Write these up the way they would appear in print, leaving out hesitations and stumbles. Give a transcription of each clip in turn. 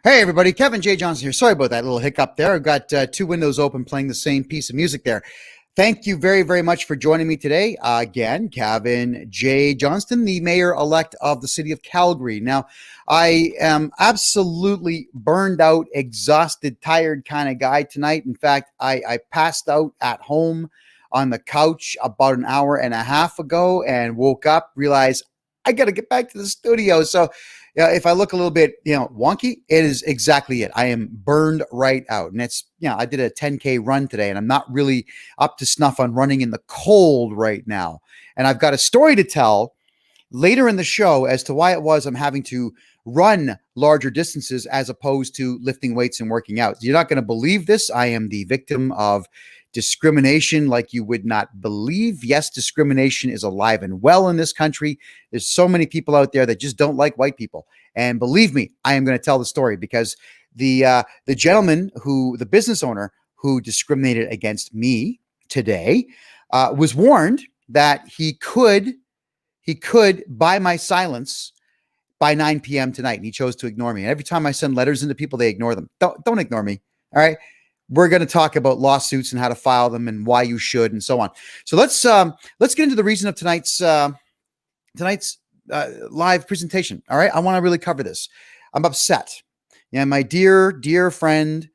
Hey everybody, Kevin J. Johnson here. Sorry about that little hiccup there. I've got two windows open playing the same piece of music there. Thank you very, very much for joining me today. Again, Kevin J. Johnston, the mayor-elect of the city of Calgary. Now, I am absolutely burned out, exhausted, tired kind of guy tonight. In fact, I passed out at home on the couch about an hour and a half ago and woke up, realized I got to get back to the studio. So if I look a little bit, wonky, it is exactly it. I am burned right out. And it's, I did a 10K run today and I'm not really up to snuff on running in the cold right now. And I've got a story to tell later in the show as to why it was I'm having to run larger distances as opposed to lifting weights and working out. You're not going to believe this. I am the victim of discrimination like you would not believe. Yes, discrimination is alive and well in this country. There's so many people out there that just don't like white people. And believe me, I am going to tell the story because the gentleman the business owner who discriminated against me today was warned that he could buy my silence by 9 p.m. tonight. And he chose to ignore me. And every time I send letters into people, they ignore them. Don't ignore me. All right. We're going to talk about lawsuits and how to file them and why you should and so on. So let's get into the reason of tonight's live presentation. All right. I want to really cover this. I'm upset. Yeah. My dear friend,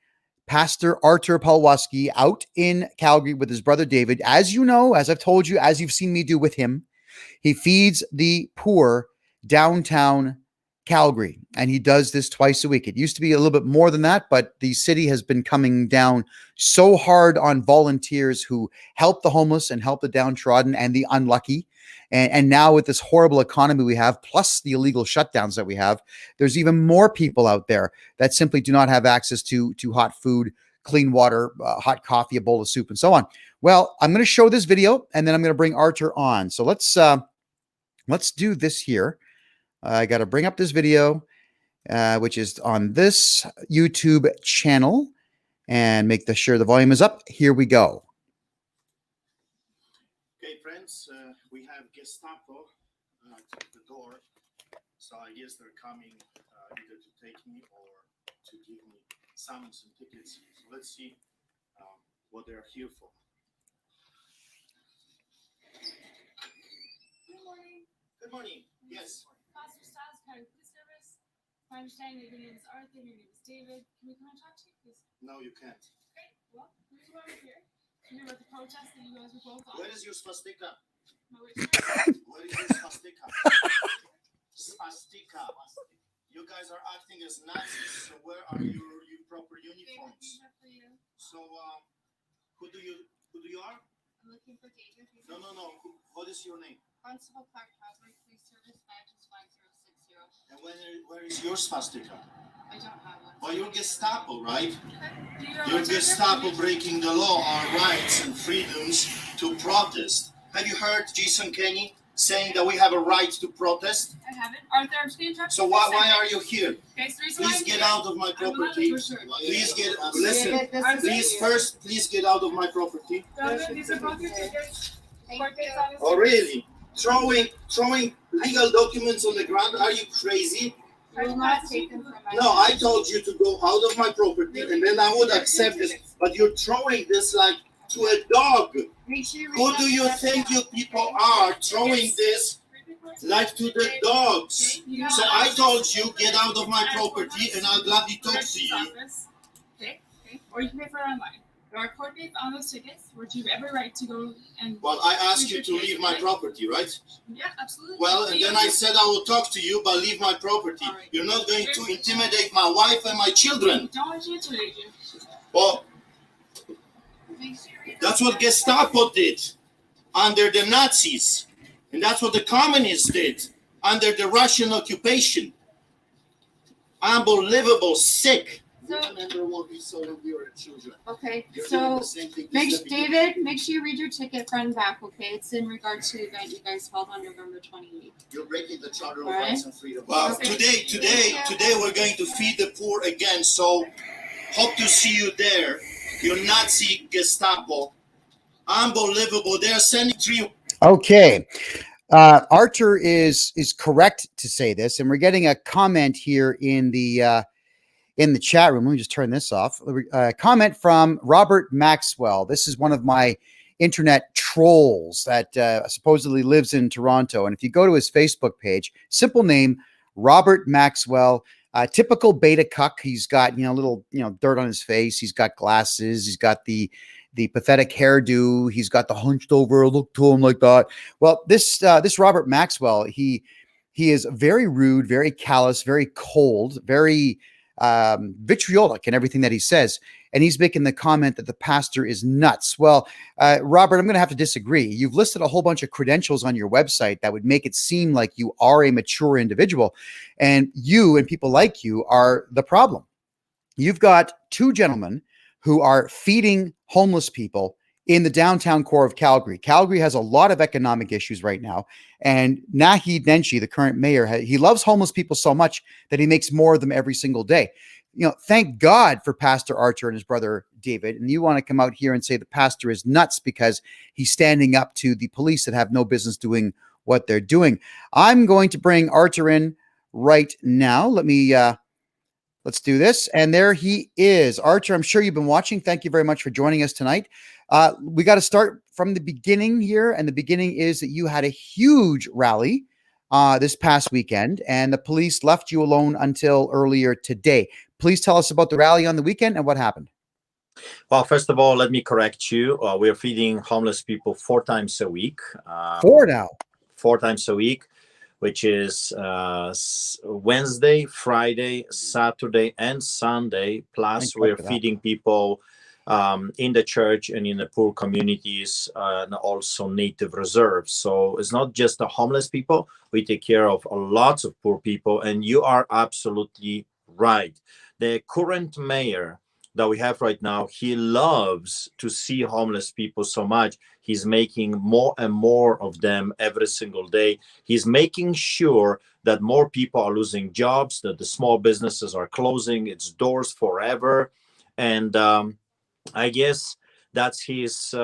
Pastor Artur Pawlowski, out in Calgary with his brother David. As you know, as I've told you, as you've seen me do with him, he feeds the poor downtown Calgary, and he does this twice a week. It used to be a little bit more than that, but the city has been coming down so hard on volunteers who help the homeless and help the downtrodden and the unlucky. And now with this horrible economy we have, plus the illegal shutdowns that we have, there's even more people out there that simply do not have access to hot food, clean water, hot coffee, a bowl of soup, and so on. Well, I'm going to show this video, and then I'm going to bring Artur on. So let's do this here. I got to bring up this video, which is on this YouTube channel, and make sure the volume is up. Here we go. Okay, friends, we have Gestapo at the door, so I guess they're coming either to take me or to give me summons and tickets. So let's see what they're here for. Good morning. Good morning. Yes. Pastor Stas, County Police Service. My understanding your name is Arthur, your name is David. Can we come and talk to you, please? No, you can't. Great. Well, here's why we're here. You know about the protest that you guys were both on. Where is your swastika? My which Where is your swastika? Swastika. You guys are acting as Nazis, so where are your proper uniforms? David, for you. So, who do you are? I'm looking for David. No. What is your name? Constable Clark Calgary Police Service, badges 5060. And where is your swastika? I don't have one. Well, you're Gestapo, right? Okay. You're Gestapo breaking the law, our rights and freedoms to protest. Have you heard Jason Kenney saying that we have a right to protest? I haven't. Arthur, I'm just going to talk to So you. why are you here? Okay, so the reason why Please I'm get here- out of my property. Please get out of my property. David, these are both your tickets. Court date's on the Oh, 6th. really? Throwing legal documents on the ground? Are you crazy? I will not take them from my No, I told you to go out of my property and then I would accept this. But you're throwing this like to a dog. Make sure you read Who that do you stuff think down. you people are throwing this like to the dogs? So I told you get out of my property and I'll gladly talk to you. Okay. Or you can pay for it online. There are court dates on those tickets. Would you have every right to go and? Well, I asked you to leave my property, right? Yeah, absolutely. Well, and then I said I will talk to you, but leave my property. You're not going to intimidate my wife and my children. Don't want to intimidate you. Well, Make sure you read that's that what stuff. Gestapo did under the Nazis. And that's what the communists did under the Russian occupation. Unbelievable, sick. So, Remember what we saw when we were children. okay, You're doing so the same thing. David, make sure you read your ticket front and back, okay? It's in regard to the event you guys held on November 28th. You're breaking the Charter of Alright. Rights and Freedom. Well, Okay. today we're going to feed the poor again. So hope to see you there. You Nazi Gestapo. Unbelievable. They're sending 3. Okay. Artur is correct to say this, and we're getting a comment here in the in the chat room. Let me just turn this off. Comment from Robert Maxwell. This is one of my internet trolls that supposedly lives in Toronto. And if you go to his Facebook page, simple name, Robert Maxwell, typical beta cuck. He's got, little, dirt on his face. He's got glasses. He's got the pathetic hairdo. He's got the hunched over look to him like that. Well, this Robert Maxwell, he is very rude, very callous, very cold, very vitriolic in everything that he says. And he's making the comment that the pastor is nuts. Well, Robert, I'm going to have to disagree. You've listed a whole bunch of credentials on your website that would make it seem like you are a mature individual. And you and people like you are the problem. You've got two gentlemen who are feeding homeless people in the downtown core of Calgary. Calgary has a lot of economic issues right now. And Naheed Nenshi, the current mayor, he loves homeless people so much that he makes more of them every single day. Thank God for Pastor Archer and his brother David. And you want to come out here and say the pastor is nuts because he's standing up to the police that have no business doing what they're doing. I'm going to bring Archer in right now. Let's do this. And there he is. Archer, I'm sure you've been watching. Thank you very much for joining us tonight. We got to start from the beginning here. And the beginning is that you had a huge rally this past weekend, and the police left you alone until earlier today. Please tell us about the rally on the weekend and what happened. Well, first of all, let me correct you. We're feeding homeless people 4 times a week. 4 now. 4 times a week, which is Wednesday, Friday, Saturday, and Sunday. Plus, we're feeding people in the church and in the poor communities, and also native reserves. So it's not just the homeless people. We take care of lots of poor people. And you are absolutely right. The current mayor that we have right now, he loves to see homeless people so much. He's making more and more of them every single day. He's making sure that more people are losing jobs, that the small businesses are closing its doors forever. And I guess that's his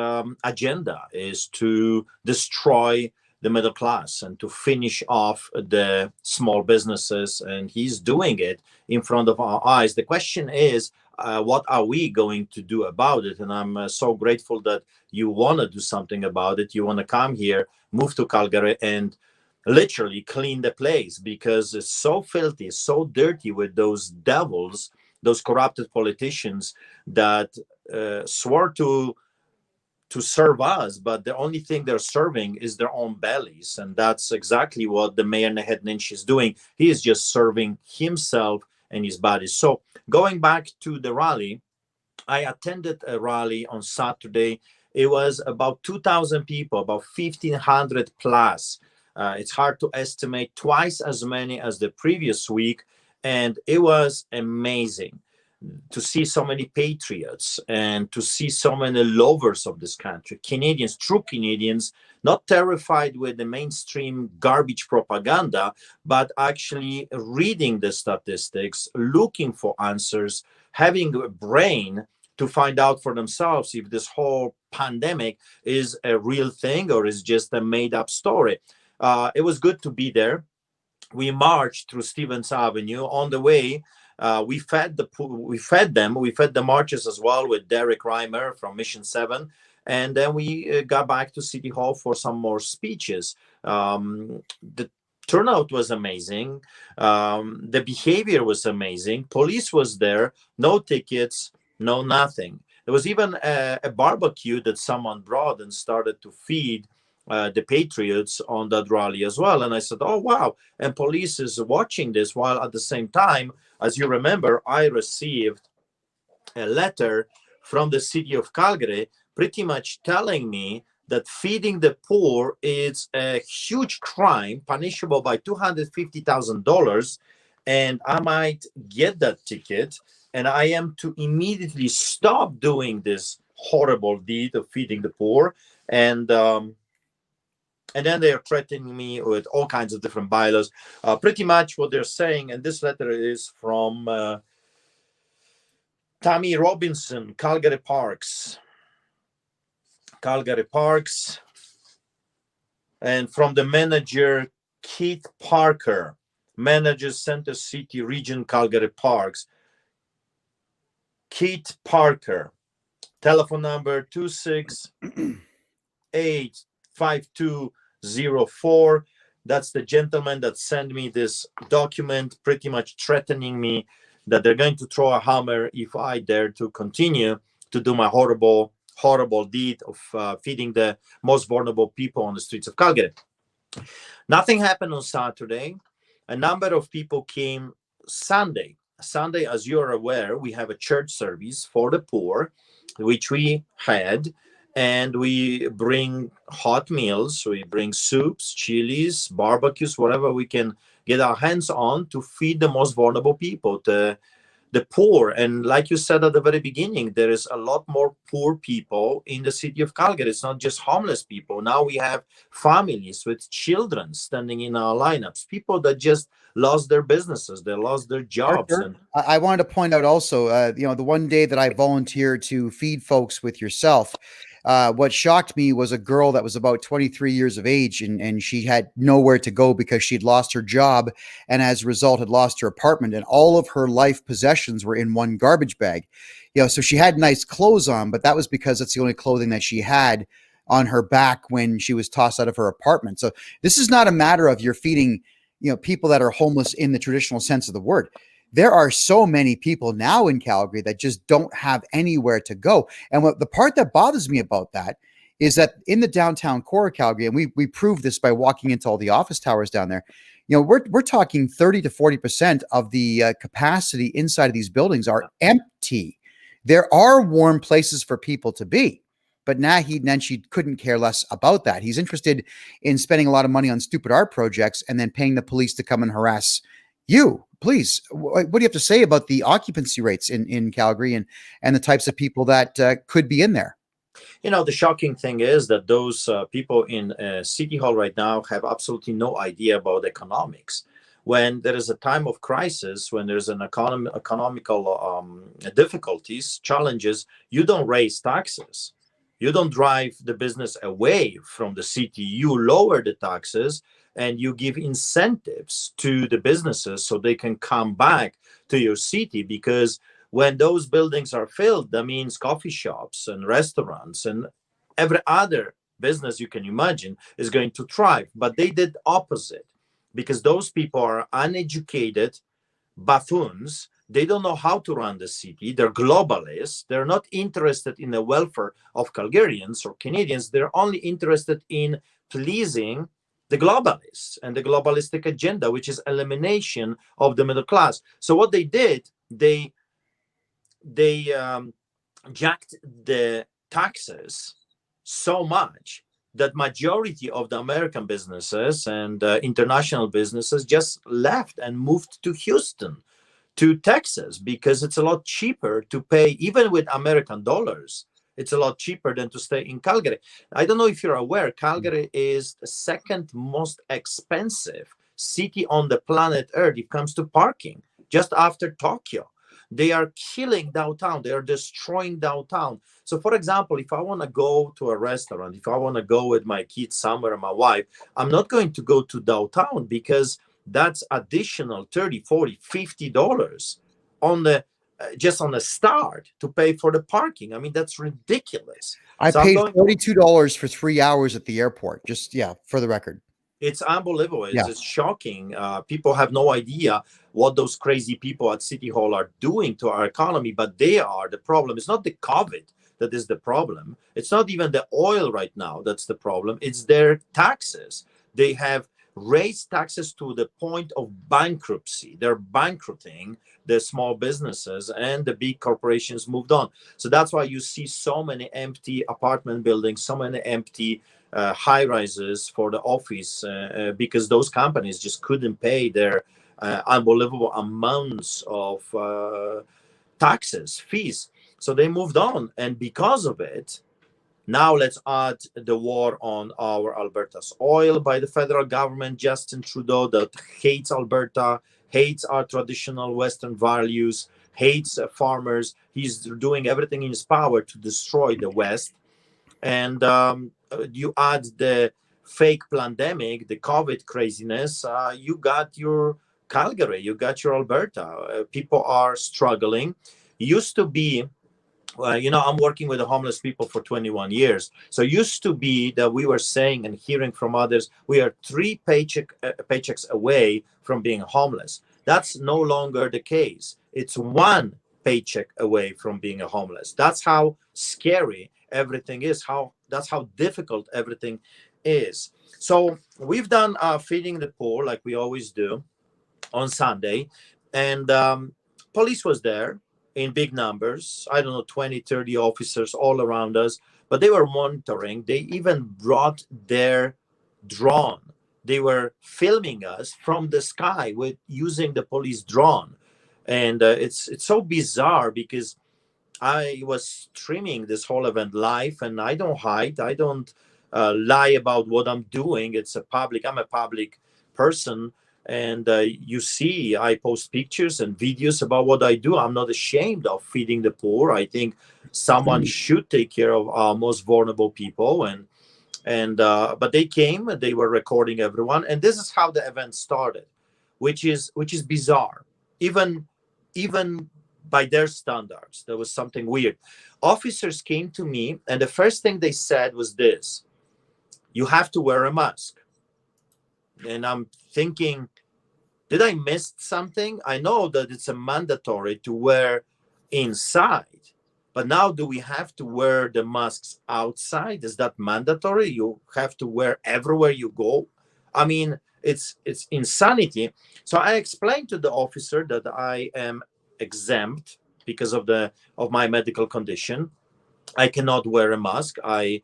agenda, is to destroy the middle class and to finish off the small businesses. And he's doing it in front of our eyes. The question is, what are we going to do about it? And I'm so grateful that you want to do something about it. You want to come here, move to Calgary, and literally clean the place, because it's so filthy, so dirty with those devils, those corrupted politicians that swore to serve us, but the only thing they're serving is their own bellies. And that's exactly what the mayor Naheed Nenshi is doing. He is just serving himself and his body. So going back to the rally, I attended a rally on Saturday. It was about 2,000 people, about 1,500 plus. It's hard to estimate, twice as many as the previous week. And it was amazing to see so many patriots and to see so many lovers of this country, Canadians, true Canadians, not terrified with the mainstream garbage propaganda, but actually reading the statistics, looking for answers, having a brain to find out for themselves if this whole pandemic is a real thing or is just a made-up story. It was good to be there. We marched through Stevens Avenue. On the way, we fed the marches as well with Derek Reimer from Mission 7. And then we got back to City Hall for some more speeches. The turnout was amazing. The behavior was amazing. Police was there, no tickets, no nothing. There was even a barbecue that someone brought and started to feed the patriots on that rally as well. And I said, oh, wow. And police is watching this, while at the same time, as you remember, I received a letter from the city of Calgary pretty much telling me that feeding the poor is a huge crime, punishable by $250,000, and I might get that ticket, and I am to immediately stop doing this horrible deed of feeding the poor. And then they are threatening me with all kinds of different bylaws. Pretty much what they're saying, and this letter is from Tammy Robinson, Calgary Parks, and from the manager Keith Parker, manages Center City Region Calgary Parks. Keith Parker, telephone number 2685204. That's the gentleman that sent me this document, pretty much threatening me that they're going to throw a hammer if I dare to continue to do my horrible deed of feeding the most vulnerable people on the streets of Calgary. Nothing happened on Saturday. A number of people came Sunday. Sunday, as you're aware, we have a church service for the poor, which we had, and we bring hot meals, we bring soups, chilies, barbecues, whatever we can get our hands on to feed the most vulnerable people, the poor. And like you said at the very beginning, there is a lot more poor people in the city of Calgary. It's not just homeless people. Now we have families with children standing in our lineups, people that just lost their businesses, they lost their jobs. Arthur, I wanted to point out also, the one day that I volunteered to feed folks with yourself, what shocked me was a girl that was about 23 years of age, and she had nowhere to go because she'd lost her job, and as a result had lost her apartment, and all of her life possessions were in one garbage bag. So she had nice clothes on, but that was because that's the only clothing that she had on her back when she was tossed out of her apartment. So this is not a matter of you're feeding, people that are homeless in the traditional sense of the word. There are so many people now in Calgary that just don't have anywhere to go. And the part that bothers me about that is that in the downtown core of Calgary, and we proved this by walking into all the office towers down there, we're talking 30 to 40% of the capacity inside of these buildings are empty. There are warm places for people to be. But she couldn't care less about that. He's interested in spending a lot of money on stupid art projects and then paying the police to come and harass you. Please, what do you have to say about the occupancy rates in Calgary and the types of people that could be in there? The shocking thing is that those people in City Hall right now have absolutely no idea about economics. When there is a time of crisis, when there's an economical difficulties, challenges, you don't raise taxes. You don't drive the business away from the city. You lower the taxes and you give incentives to the businesses so they can come back to your city, because when those buildings are filled, that means coffee shops and restaurants and every other business you can imagine is going to thrive. But they did opposite, because those people are uneducated buffoons. They don't know how to run the city. They're globalists. They're not interested in the welfare of Calgarians or Canadians. They're only interested in pleasing the globalists and the globalistic agenda, which is elimination of the middle class. So what they did, they jacked the taxes so much that majority of the American businesses and international businesses just left and moved to Houston, to Texas, because it's a lot cheaper to pay, even with American dollars. It's a lot cheaper than to stay in Calgary. I don't know if you're aware, Calgary is the second most expensive city on the planet Earth if it comes to parking, just after Tokyo. They are killing downtown. They are destroying downtown. So, for example, if I want to go to a restaurant, if I want to go with my kids somewhere, my wife, I'm not going to go to downtown, because that's additional $30, $40, $50 on the just on the start to pay for the parking. I mean, that's ridiculous. I paid $42 for 3 hours at the airport. Just, for the record. It's unbelievable. It's shocking. People have no idea what those crazy people at City Hall are doing to our economy, but they are the problem. It's not the COVID that is the problem. It's not even the oil right now that's the problem. It's their taxes. They have raised taxes to the point of bankruptcy. They're bankrupting the small businesses, and the big corporations moved on. So that's why you see so many empty apartment buildings, so many empty high rises for the office, because those companies just couldn't pay their unbelievable amounts of taxes, fees. So they moved on. And because of it, now let's add the war on our Alberta's oil by the federal government, Justin Trudeau, that hates Alberta, hates our traditional Western values, hates farmers. He's doing everything in his power to destroy the West. And you add the fake pandemic, the COVID craziness, you got your Calgary, you got your Alberta. People are struggling. Used to be, I'm working with the homeless people for 21 years. So used to be that we were saying and hearing from others, we are three paychecks away from being homeless. That's no longer the case. It's one paycheck away from being a homeless. That's how scary everything is. That's how difficult everything is. So we've done feeding the poor like we always do on Sunday, and police was there in big numbers. I don't know, 20, 30 officers all around us, but they were monitoring. They even brought their drone. They were filming us from the sky with using the police drone. And it's so bizarre because I was streaming this whole event live, and I don't hide. I don't lie about what I'm doing. I'm a public person. And you see, I post pictures and videos about what I do. I'm not ashamed of feeding the poor. I think someone should take care of our most vulnerable people. But they came, they were recording everyone. And this is how the event started, which is bizarre. Even by their standards, there was something weird. Officers came to me, and the first thing they said was this: you have to wear a mask. And I'm thinking, did I miss something? I know that it's a mandatory to wear inside, but now do we have to wear the masks outside? Is that mandatory? You have to wear everywhere you go? I mean, it's insanity. So I explained to the officer that I am exempt because of my medical condition. I cannot wear a mask. I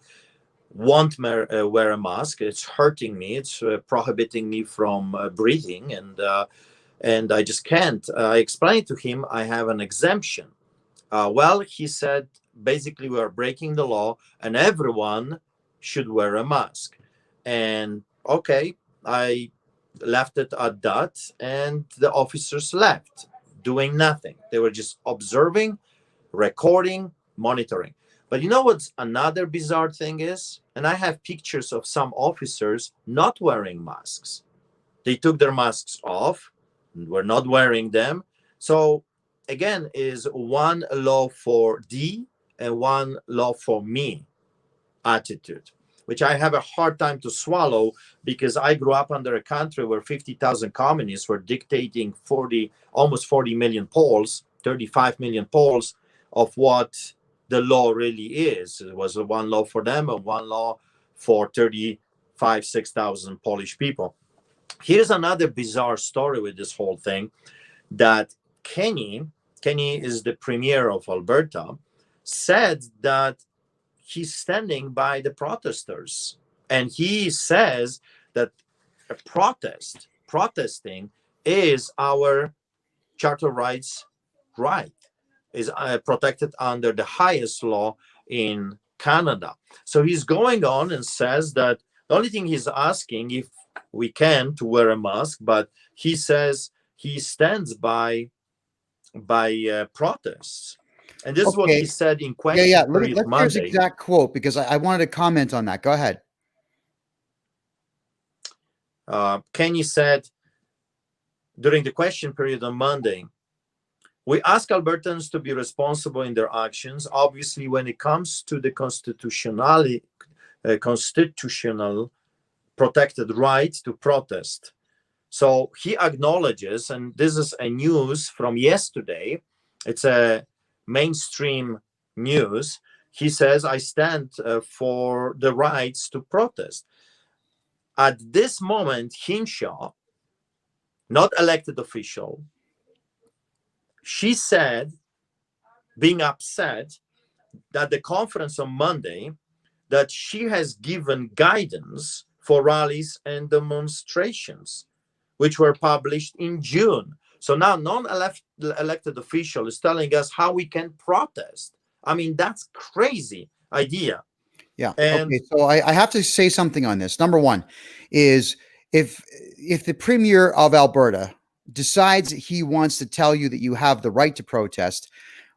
won't wear a mask. It's hurting me. It's prohibiting me from breathing, and I just can't. I explained to him I have an exemption. Well, he said basically we are breaking the law, and everyone should wear a mask. And okay, I left it at that, and the officers left, doing nothing. They were just observing, recording, monitoring. But you know what's another bizarre thing is? And I have pictures of some officers not wearing masks. They took their masks off, were not wearing them. So again, is one law for thee and one law for me attitude, which I have a hard time to swallow because I grew up under a country where 50,000 communists were dictating almost 40 million Poles, 35 million Poles, of what the law really is. It was one law for them and one law for 6,000 Polish people. Here's another bizarre story with this whole thing, that Kenny is the premier of Alberta, said that he's standing by the protesters. And he says that protesting is our charter rights right, is protected under the highest law in Canada. So he's going on and says that the only thing he's asking if we can to wear a mask, but he says he stands by protests. And this is what he said in question Let's hear his exact quote, because I wanted to comment on that. Go ahead. Kenny said during the question period on Monday, we ask Albertans to be responsible in their actions. Obviously, when it comes to the constitutional protected right to protest. So he acknowledges, and this is a news from yesterday, it's a mainstream news. He says, I stand for the rights to protest. At this moment, Hinshaw, not elected official, she said, being upset that the conference on Monday, that she has given guidance for rallies and demonstrations, which were published in June. So now non-elected official is telling us how we can protest. I mean, that's crazy idea. Yeah. Okay. So I have to say something on this. Number one is if the premier of Alberta decides he wants to tell you that you have the right to protest,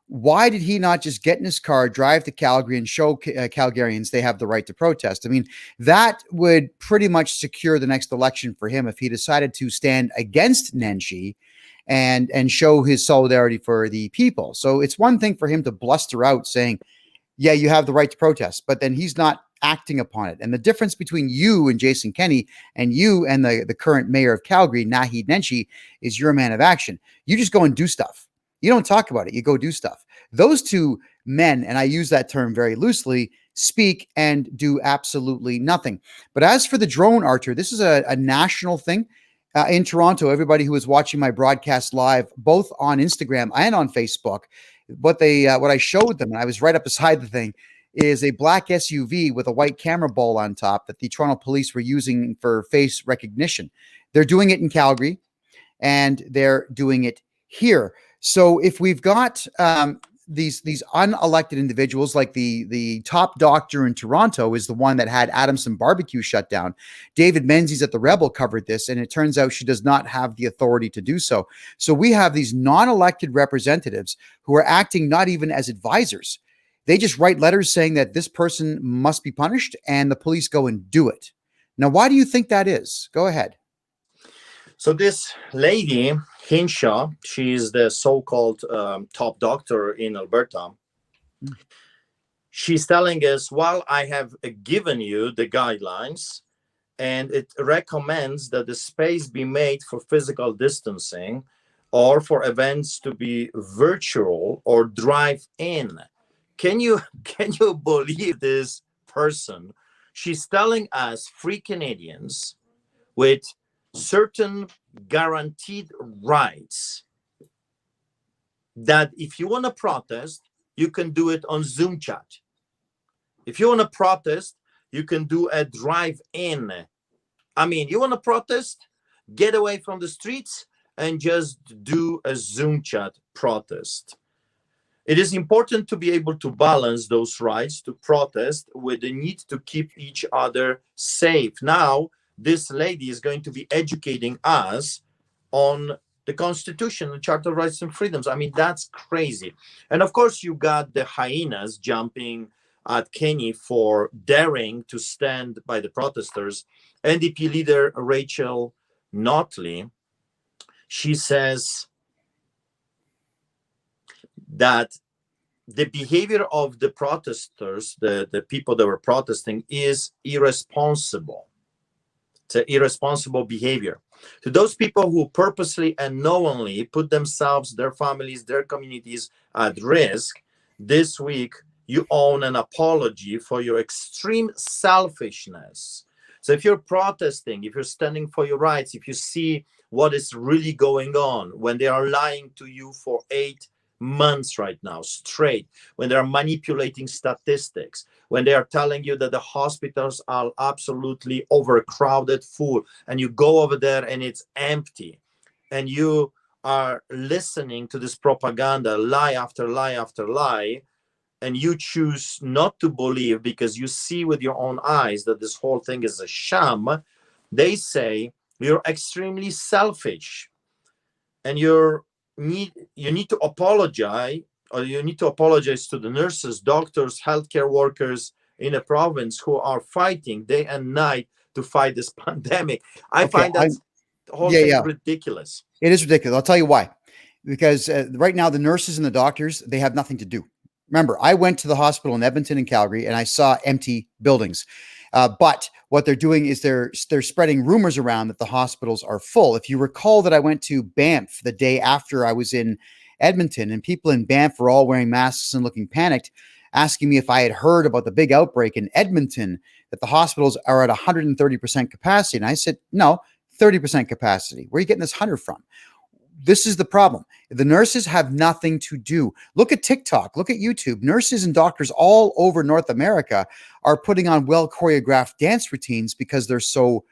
why did he not just get in his car, drive to Calgary, and show Calgarians they have the right to protest? I mean, that would pretty much secure the next election for him if he decided to stand against Nenshi and show his solidarity for the people. So it's one thing for him to bluster out saying, yeah, you have the right to protest, but then he's not acting upon it. And the difference between you and Jason Kenney and you and the current mayor of Calgary, Naheed Nenshi, is you're a man of action. You just go and do stuff. You don't talk about it. You go do stuff. Those two men, and I use that term very loosely, speak and do absolutely nothing. But as for the drone, Archer, this is a national thing. In Toronto, everybody who is watching my broadcast live, both on Instagram and on Facebook, what I showed them, and I was right up beside the thing, is a black SUV with a white camera bowl on top that the Toronto police were using for face recognition. They're doing it in Calgary, and they're doing it here. So if we've got these unelected individuals, like the top doctor in Toronto is the one that had Adamson Barbecue shut down. David Menzies at the Rebel covered this, and it turns out she does not have the authority to do so. So we have these non-elected representatives who are acting not even as advisors. They just write letters saying that this person must be punished, and the police go and do it. Now, why do you think that is? Go ahead. So this lady, Hinshaw, she's the so-called top doctor in Alberta. She's telling us, well, I have given you the guidelines, and it recommends that the space be made for physical distancing or for events to be virtual or drive-in. Can you believe this person? She's telling us, free Canadians with certain guaranteed rights, that if you want to protest, you can do it on Zoom chat. If you want to protest, you can do a drive-in. I mean, you want to protest, get away from the streets and just do a Zoom chat protest. It is important to be able to balance those rights to protest with the need to keep each other safe. Now, this lady is going to be educating us on the Constitution, the Charter of Rights and Freedoms. I mean, that's crazy. And of course, you got the hyenas jumping at Kenney for daring to stand by the protesters. NDP leader Rachel Notley, she says that the behavior of the protesters, the people that were protesting, is irresponsible. It's an irresponsible behavior. To those people who purposely and knowingly put themselves, their families, their communities at risk, this week you own an apology for your extreme selfishness. So if you're protesting, if you're standing for your rights, if you see what is really going on, when they are lying to you for 8 months right now straight, when they are manipulating statistics, when they are telling you that the hospitals are absolutely overcrowded, full, and you go over there and it's empty, and you are listening to this propaganda, lie after lie after lie, and you choose not to believe because you see with your own eyes that this whole thing is a sham, they say you're extremely selfish, and you need to apologize, or you need to apologize to the nurses, doctors, healthcare workers in a province who are fighting day and night to fight this pandemic. I find that whole thing ridiculous. It is ridiculous. I'll tell you why. Because right now, the nurses and the doctors, they have nothing to do. Remember, I went to the hospital in Edmonton and Calgary, and I saw empty buildings. But what they're doing is they're spreading rumors around that the hospitals are full. If you recall that I went to Banff the day after I was in Edmonton, and people in Banff were all wearing masks and looking panicked, asking me if I had heard about the big outbreak in Edmonton, that the hospitals are at 130% capacity. And I said, no, 30% capacity. Where are you getting this 100 from? This is the problem. The nurses have nothing to do. Look at TikTok, look at YouTube. Nurses and doctors all over North America are putting on well choreographed dance routines because they're so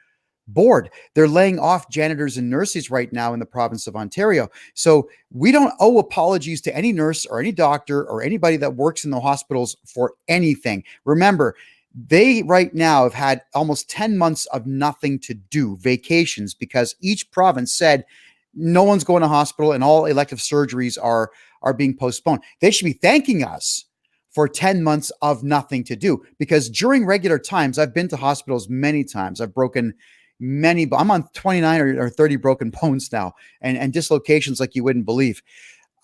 bored. They're laying off janitors and nurses right now in the province of Ontario. So we don't owe apologies to any nurse or any doctor or anybody that works in the hospitals for anything. Remember, they right now have had almost 10 months of nothing to do, vacations, because each province said no one's going to hospital and all elective surgeries are being postponed. They should be thanking us for 10 months of nothing to do, because during regular times, I've been to hospitals many times. I've broken, I'm on 29 or 30 broken bones now, and dislocations like you wouldn't believe.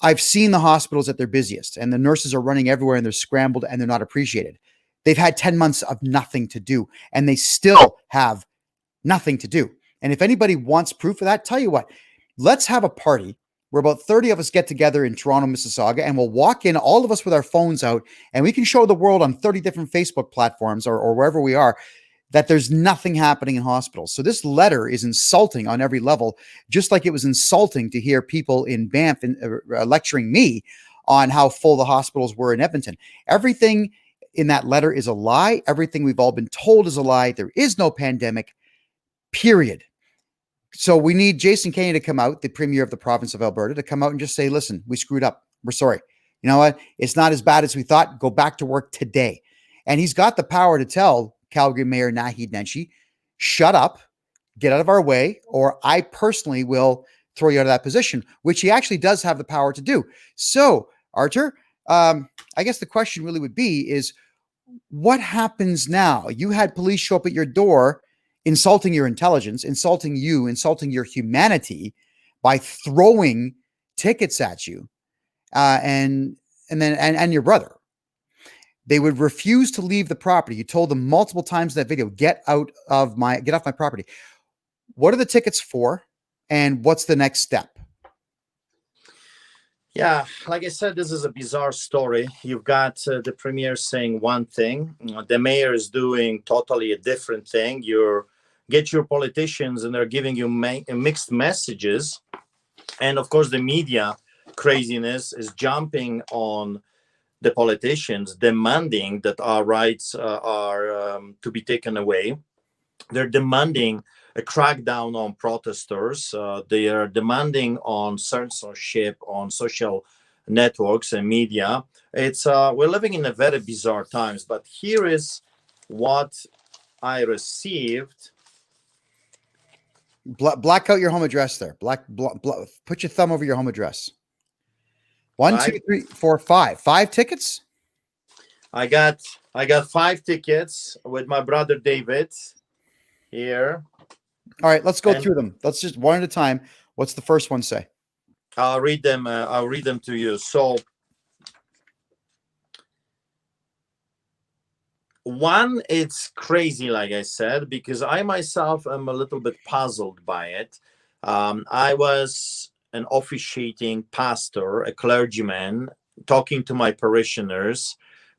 I've seen the hospitals at their busiest, and the nurses are running everywhere, and they're scrambled, and they're not appreciated. They've had 10 months of nothing to do, and they still have nothing to do. And if anybody wants proof of that, tell you what, let's have a party where about 30 of us get together in Toronto, Mississauga, and we'll walk in, all of us with our phones out, and we can show the world on 30 different Facebook platforms or wherever we are that there's nothing happening in hospitals. So this letter is insulting on every level, just like it was insulting to hear people in Banff lecturing me on how full the hospitals were in Edmonton. Everything in that letter is a lie. Everything we've all been told is a lie. There is no pandemic, period. So we need Jason Kenney to come out, the premier of the province of Alberta, to come out and just say, listen, we screwed up. We're sorry. You know what? It's not as bad as we thought. Go back to work today. And he's got the power to tell Calgary Mayor Naheed Nenshi, shut up, get out of our way, or I personally will throw you out of that position, which he actually does have the power to do. So, Artur, I guess the question really would be is, what happens now? You had police show up at your door insulting your intelligence, insulting you, insulting your humanity by throwing tickets at you, and your brother. They would refuse to leave the property. You told them multiple times in that video, get off my property. What are the tickets for, and what's the next step? Yeah, like I said, this is a bizarre story. You've got the premier saying one thing, the mayor is doing totally a different thing. You get your politicians and they're giving you mixed messages. And of course, the media craziness is jumping on the politicians, demanding that our rights are to be taken away. They're demanding a crackdown on protesters. They are demanding on censorship on social networks and media. It's we're living in a very bizarre times. But here is what I received. Black out your home address there. Put your thumb over your home address. 1, 2, 3, 4, 5. 5 tickets? I got 5 tickets with my brother David here. All right, let's go through them. Let's just one at a time. What's the first one say? I'll read them. I'll read them to you. So one, it's crazy, like I said, because I myself am a little bit puzzled by it. I was an officiating pastor, a clergyman, talking to my parishioners,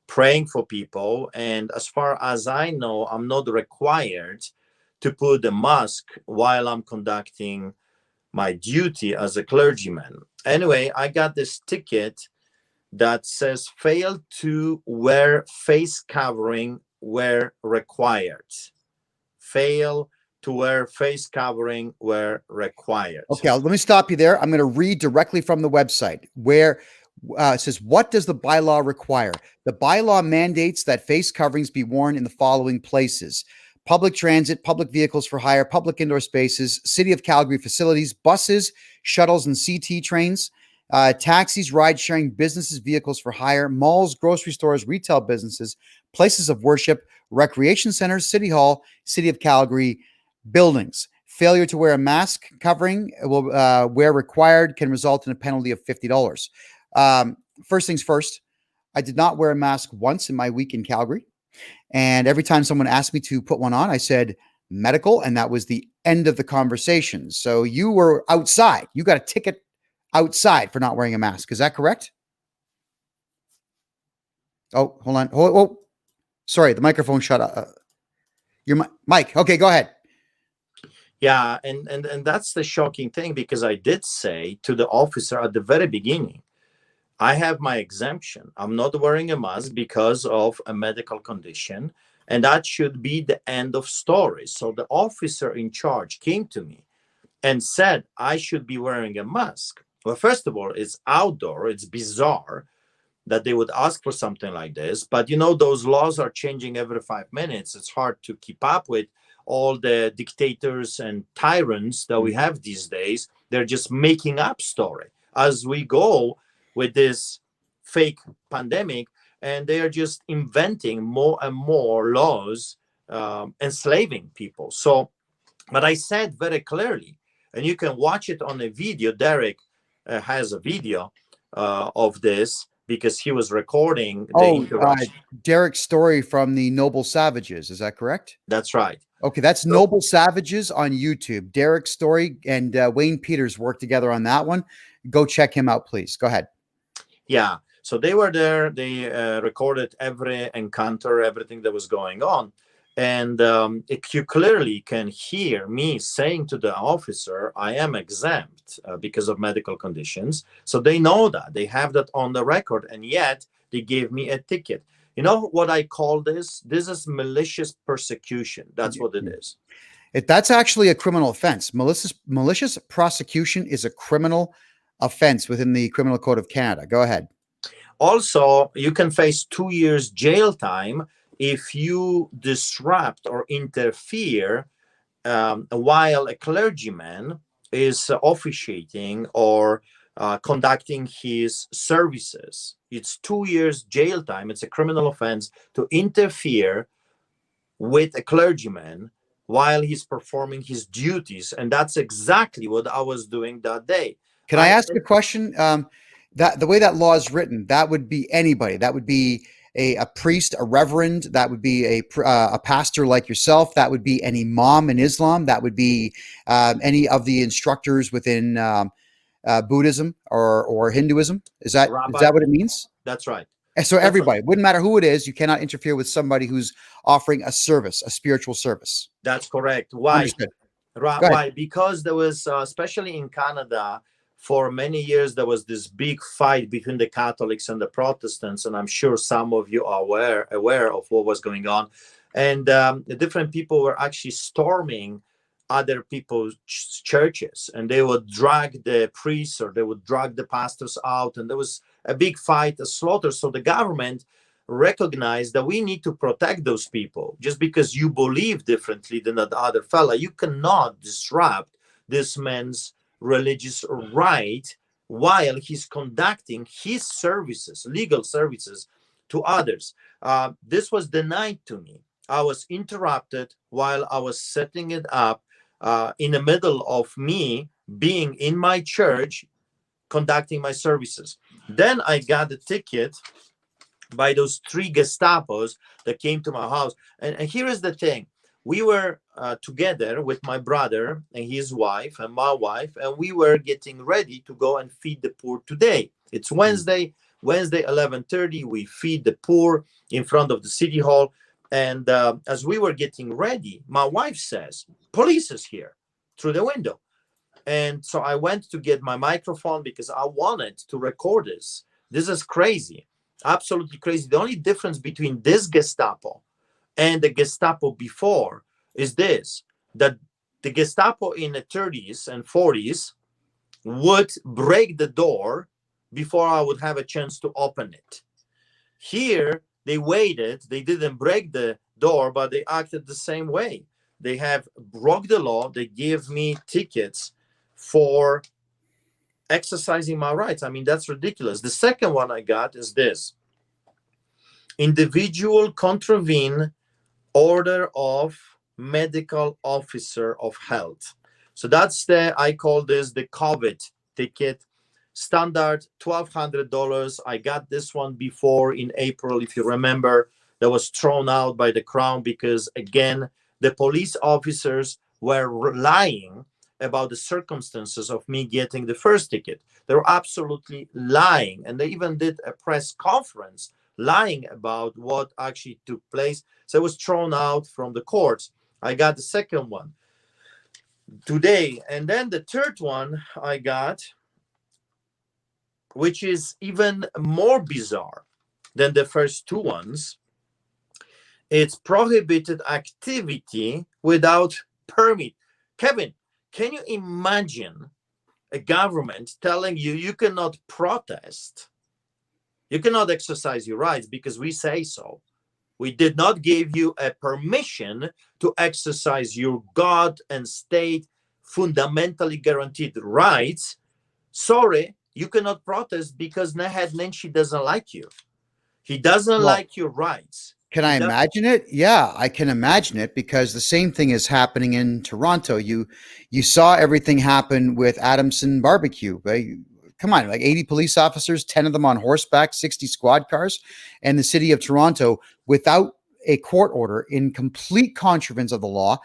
praying for people. And as far as I know, I'm not required to put a mask while I'm conducting my duty as a clergyman. Anyway, I got this ticket that says failed to wear face covering where required. Fail to wear face covering where required. Okay, let me stop you there. I'm going to read directly from the website where it says, what does the bylaw require? The bylaw mandates that face coverings be worn in the following places: public transit, public vehicles for hire, public indoor spaces, City of Calgary facilities, buses, shuttles, and CT trains, taxis, ride-sharing, businesses, vehicles for hire, malls, grocery stores, retail businesses, places of worship, recreation centers, City Hall, City of Calgary buildings. Failure to wear a mask covering will, where required, can result in a penalty of $50. First things first, I did not wear a mask once in my week in Calgary. And every time someone asked me to put one on, I said medical, and that was the end of the conversation. So you were outside. You got a ticket outside for not wearing a mask. Is that correct? Oh, hold on. Oh, sorry. The microphone shut up. Your mic. Okay, go ahead. Yeah, and that's the shocking thing, because I did say to the officer at the very beginning, I have my exemption. I'm not wearing a mask because of a medical condition, and that should be the end of story. So the officer in charge came to me and said I should be wearing a mask. Well, first of all, it's outdoor. It's bizarre that they would ask for something like this. But, you know, those laws are changing every 5 minutes. It's hard to keep up with all the dictators and tyrants that we have these days. They're just making up story as we go with this fake pandemic, and they are just inventing more and more laws, enslaving people. So But I said very clearly, and you can watch it on a video. Derek has a video of this because he was recording the Oh, interaction. Derek's story from the Noble Savages. Is that correct? That's right. Okay, that's So- Noble Savages on YouTube. Derek's story and Wayne Peters worked together on that one. Go check him out, please. Go ahead. Yeah. So they were there. They recorded every encounter, everything that was going on. And you clearly can hear me saying to the officer, I am exempt because of medical conditions. So they know that. They have that on the record. And yet they gave me a ticket. You know what I call this? This is malicious persecution. That's what it is. That's actually a criminal offense. Malicious prosecution is a criminal offense within the Criminal Code of Canada. Go ahead. Also, you can face 2 years jail time if you disrupt or interfere while a clergyman is officiating or conducting his services. It's 2 years jail time. It's a criminal offense to interfere with a clergyman while he's performing his duties. And that's exactly what I was doing that day. Can I ask a question? That the way that law is written, that would be anybody. That would be a priest, a reverend. That would be a pastor like yourself. That would be an imam in Islam. That would be any of the instructors within Buddhism or Hinduism. Is that what it means? That's right. And so everybody, wouldn't matter who it is, you cannot interfere with somebody who's offering a service, a spiritual service. That's correct. Why? Understood. Why? Because there was, especially in Canada, for many years, there was this big fight between the Catholics and the Protestants. And I'm sure some of you are aware of what was going on. And the different people were actually storming other people's churches. And they would drag the priests or they would drag the pastors out. And there was a big fight, a slaughter. So the government recognized that we need to protect those people. Just because you believe differently than the other fella, you cannot disrupt this man's religious right while he's conducting his services, legal services to others. This was denied to me. I was interrupted while I was setting it up in the middle of me being in my church conducting my services. Then I got a ticket by those 3 Gestapos that came to my house. And here is the thing. We were together with my brother and his wife and my wife, and we were getting ready to go and feed the poor today. It's Wednesday, 11:30. We feed the poor in front of the city hall. And as we were getting ready, my wife says, police is here through the window. And so I went to get my microphone because I wanted to record this. This is crazy, absolutely crazy. The only difference between this Gestapo and the Gestapo before is this, that the Gestapo in the 30s and 40s would break the door before I would have a chance to open it. Here, they waited, they didn't break the door, but they acted the same way. They have broke the law, they gave me tickets for exercising my rights. I mean, that's ridiculous. The second one I got is this. Individual contravene order of medical officer of health. So that's I call this the COVID ticket. Standard $1,200. I got this one before in April, if you remember, that was thrown out by the Crown because, again, the police officers were lying about the circumstances of me getting the first ticket. They were absolutely lying. And they even did a press conference lying about what actually took place. So it was thrown out from the courts. I got the second one today. And then the third one I got, which is even more bizarre than the first 2 ones. It's prohibited activity without permit. Kevin, can you imagine a government telling you you cannot protest? You cannot exercise your rights because we say so. We did not give you a permission to exercise your God and state fundamentally guaranteed rights. Sorry, you cannot protest because Naheed Nenshi doesn't like you. He doesn't like your rights. Can I imagine it? Yeah, I can imagine it because the same thing is happening in Toronto. You saw everything happen with Adamson Barbecue, right? Come on, like 80 police officers, 10 of them on horseback, 60 squad cars, and the city of Toronto, without a court order, in complete contravention of the law,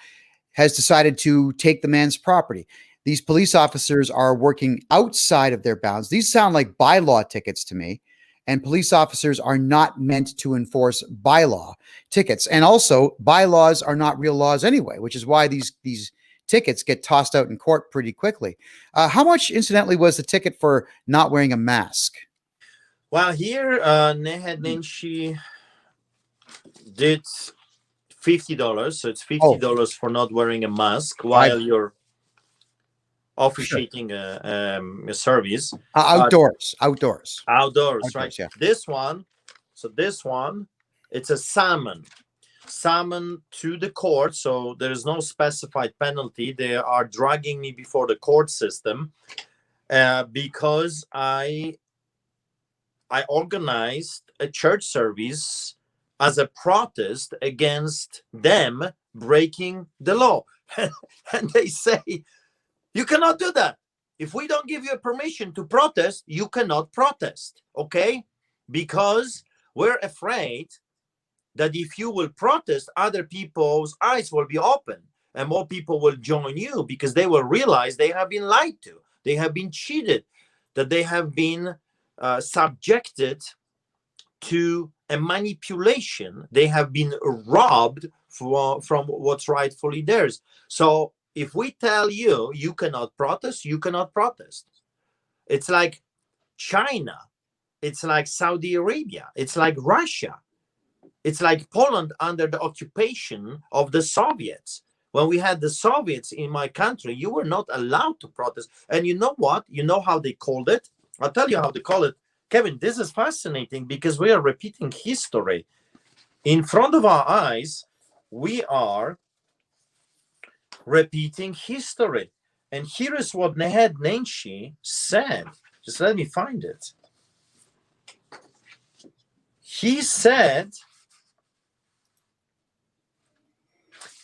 has decided to take the man's property. These police officers are working outside of their bounds. These sound like bylaw tickets to me. And police officers are not meant to enforce bylaw tickets. And also, bylaws are not real laws anyway, which is why these tickets get tossed out in court pretty quickly. How much, incidentally, was the ticket for not wearing a mask? Well, here, Nehed Nenshi did $50. So it's $50 for not wearing a mask while you're officiating a service. Outdoors, right? Yeah. This one, it's a summon to the court. So there is no specified penalty. They are dragging me before the court system because I organized a church service as a protest against them breaking the law. And they say, you cannot do that. If we don't give you a permission to protest, you cannot protest, okay? Because we're afraid that if you will protest, other people's eyes will be open and more people will join you because they will realize they have been lied to, they have been cheated, that they have been subjected to a manipulation. They have been robbed from what's rightfully theirs. So if we tell you, you cannot protest, you cannot protest. It's like China. It's like Saudi Arabia. It's like Russia. It's like Poland under the occupation of the Soviets. When we had the Soviets in my country, you were not allowed to protest. And you know what? You know how they called it? I'll tell you how they call it. Kevin, this is fascinating because we are repeating history. In front of our eyes, we are repeating history. And here is what Nehed Nenshi said. Just let me find it. He said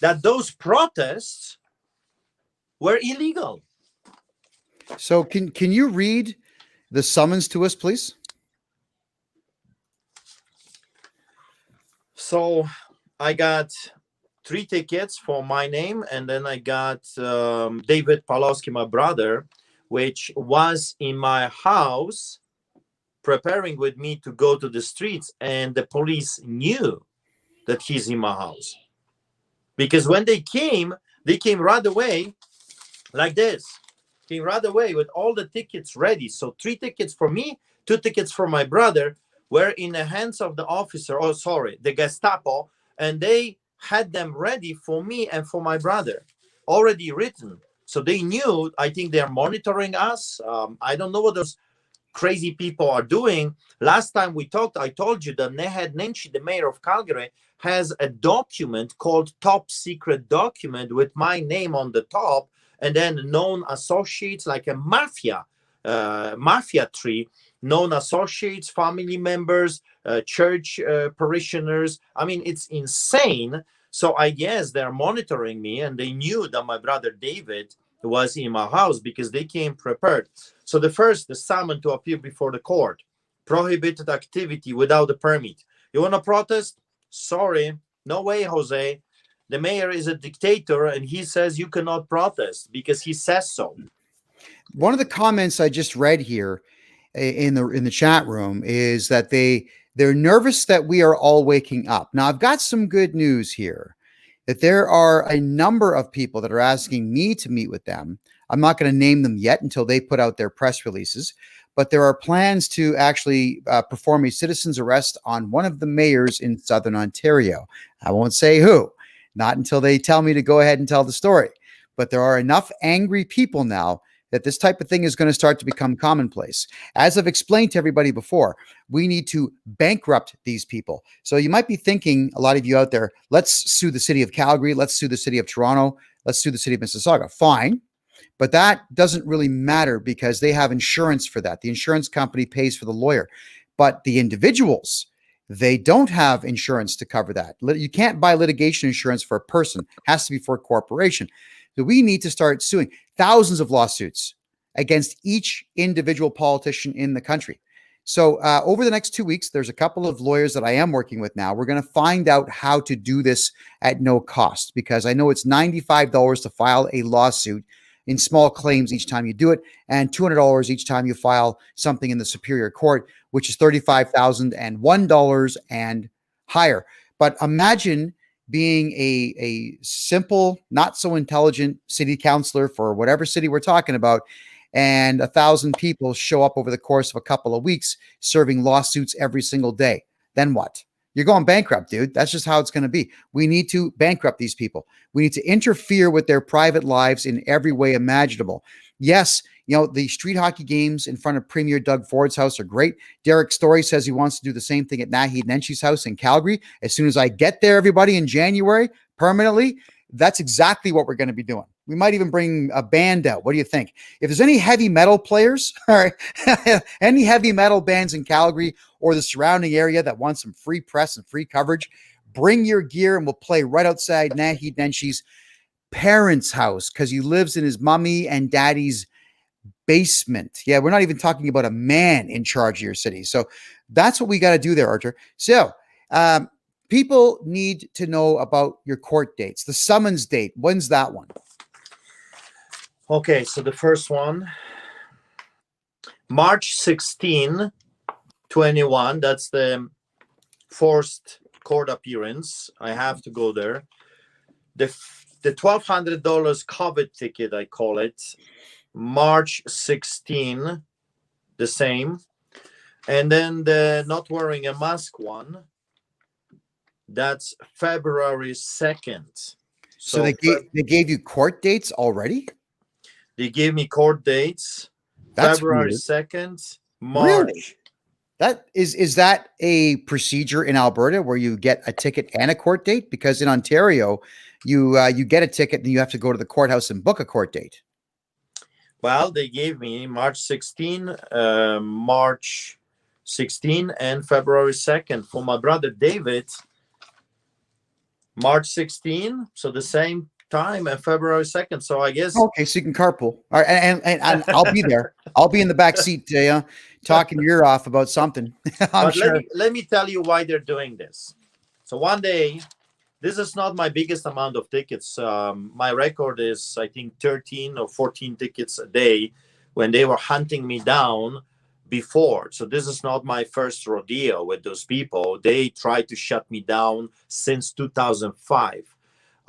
that those protests were illegal. So can you read the summons to us, please? So I got 3 tickets for my name, and then I got David Pawlowski, my brother, which was in my house preparing with me to go to the streets, and the police knew that he's in my house. Because when they came right away like this. Came right away with all the tickets ready. So 3 tickets for me, 2 tickets for my brother were in the hands of the officer, the Gestapo, and they had them ready for me and for my brother, already written. So they knew, I think they're monitoring us. I don't know what those crazy people are doing. Last time we talked, I told you that Nehed Nenshi, the mayor of Calgary, has a document called top secret document with my name on the top, and then known associates, like a mafia tree, known associates, family members, church parishioners. I mean, it's insane. So I guess they're monitoring me, and they knew that my brother David was in my house because they came prepared. So the summon to appear before the court, prohibited activity without a permit. You want to protest? Sorry, no way, Jose. The mayor is a dictator, and he says you cannot protest because he says so. One of the comments I just read here in the chat room is that they're nervous that we are all waking up. Now, I've got some good news here, that there are a number of people that are asking me to meet with them. I'm not going to name them yet until they put out their press releases, but there are plans to actually perform a citizen's arrest on one of the mayors in Southern Ontario. I won't say who, not until they tell me to go ahead and tell the story. But there are enough angry people now that this type of thing is going to start to become commonplace. As I've explained to everybody before, we need to bankrupt these people. So you might be thinking, a lot of you out there, let's sue the city of Calgary, let's sue the city of Toronto, let's sue the city of Mississauga. Fine. But that doesn't really matter because they have insurance for that. The insurance company pays for the lawyer. But the individuals, They don't have insurance to cover that. You can't buy litigation insurance for a person. It has to be for a corporation. So we need to start suing thousands of lawsuits against each individual politician in the country. So over the next 2 weeks, there's a couple of lawyers that I am working with now. We're going to find out how to do this at no cost, because I know it's $95 to file a lawsuit in small claims each time you do it, and $200 each time you file something in the Superior Court, which is $35,001 and higher. But imagine being a simple, not so intelligent city councilor for whatever city we're talking about, and 1,000 people show up over the course of a couple of weeks serving lawsuits every single day. Then what? You're going bankrupt, dude. That's just how it's going to be. We need to bankrupt these people. We need to interfere with their private lives in every way imaginable. Yes, the street hockey games in front of Premier Doug Ford's house are great. Derek Story says he wants to do the same thing at Naheed Nenshie's house in Calgary. As soon as I get there, everybody, in January, permanently, that's exactly what we're going to be doing. We might even bring a band out. What do you think? If there's any heavy metal players, all right, any heavy metal bands in Calgary or the surrounding area that want some free press and free coverage, bring your gear and we'll play right outside Naheed Nenshie's parents' house, because he lives in his mommy and daddy's basement. Yeah, we're not even talking about a man in charge of your city. So that's what we got to do there, Archer. So people need to know about your court dates. The summons date, when's that one? Okay, so the first one, March 16, 21. That's the forced court appearance. I have to go there. The $1,200 COVID ticket, I call it, March 16, the same. And then the not wearing a mask one, that's February 2nd. So they gave you court dates already? They gave me court dates. That's February weird. 2nd, March. Really? That is that a procedure in Alberta where you get a ticket and a court date? Because in Ontario, you get a ticket and you have to go to the courthouse and book a court date. Well, they gave me March 16, and February 2nd. For my brother David, March 16, so the same time, and February 2nd. So I guess. Okay, so you can carpool. All right, and I'll be there. I'll be in the back seat, talking your ear off about something. I'm sure. Let me tell you why they're doing this. So one day, this is not my biggest amount of tickets. My record is, I think, 13 or 14 tickets a day when they were hunting me down before. So this is not my first rodeo with those people. They tried to shut me down since 2005.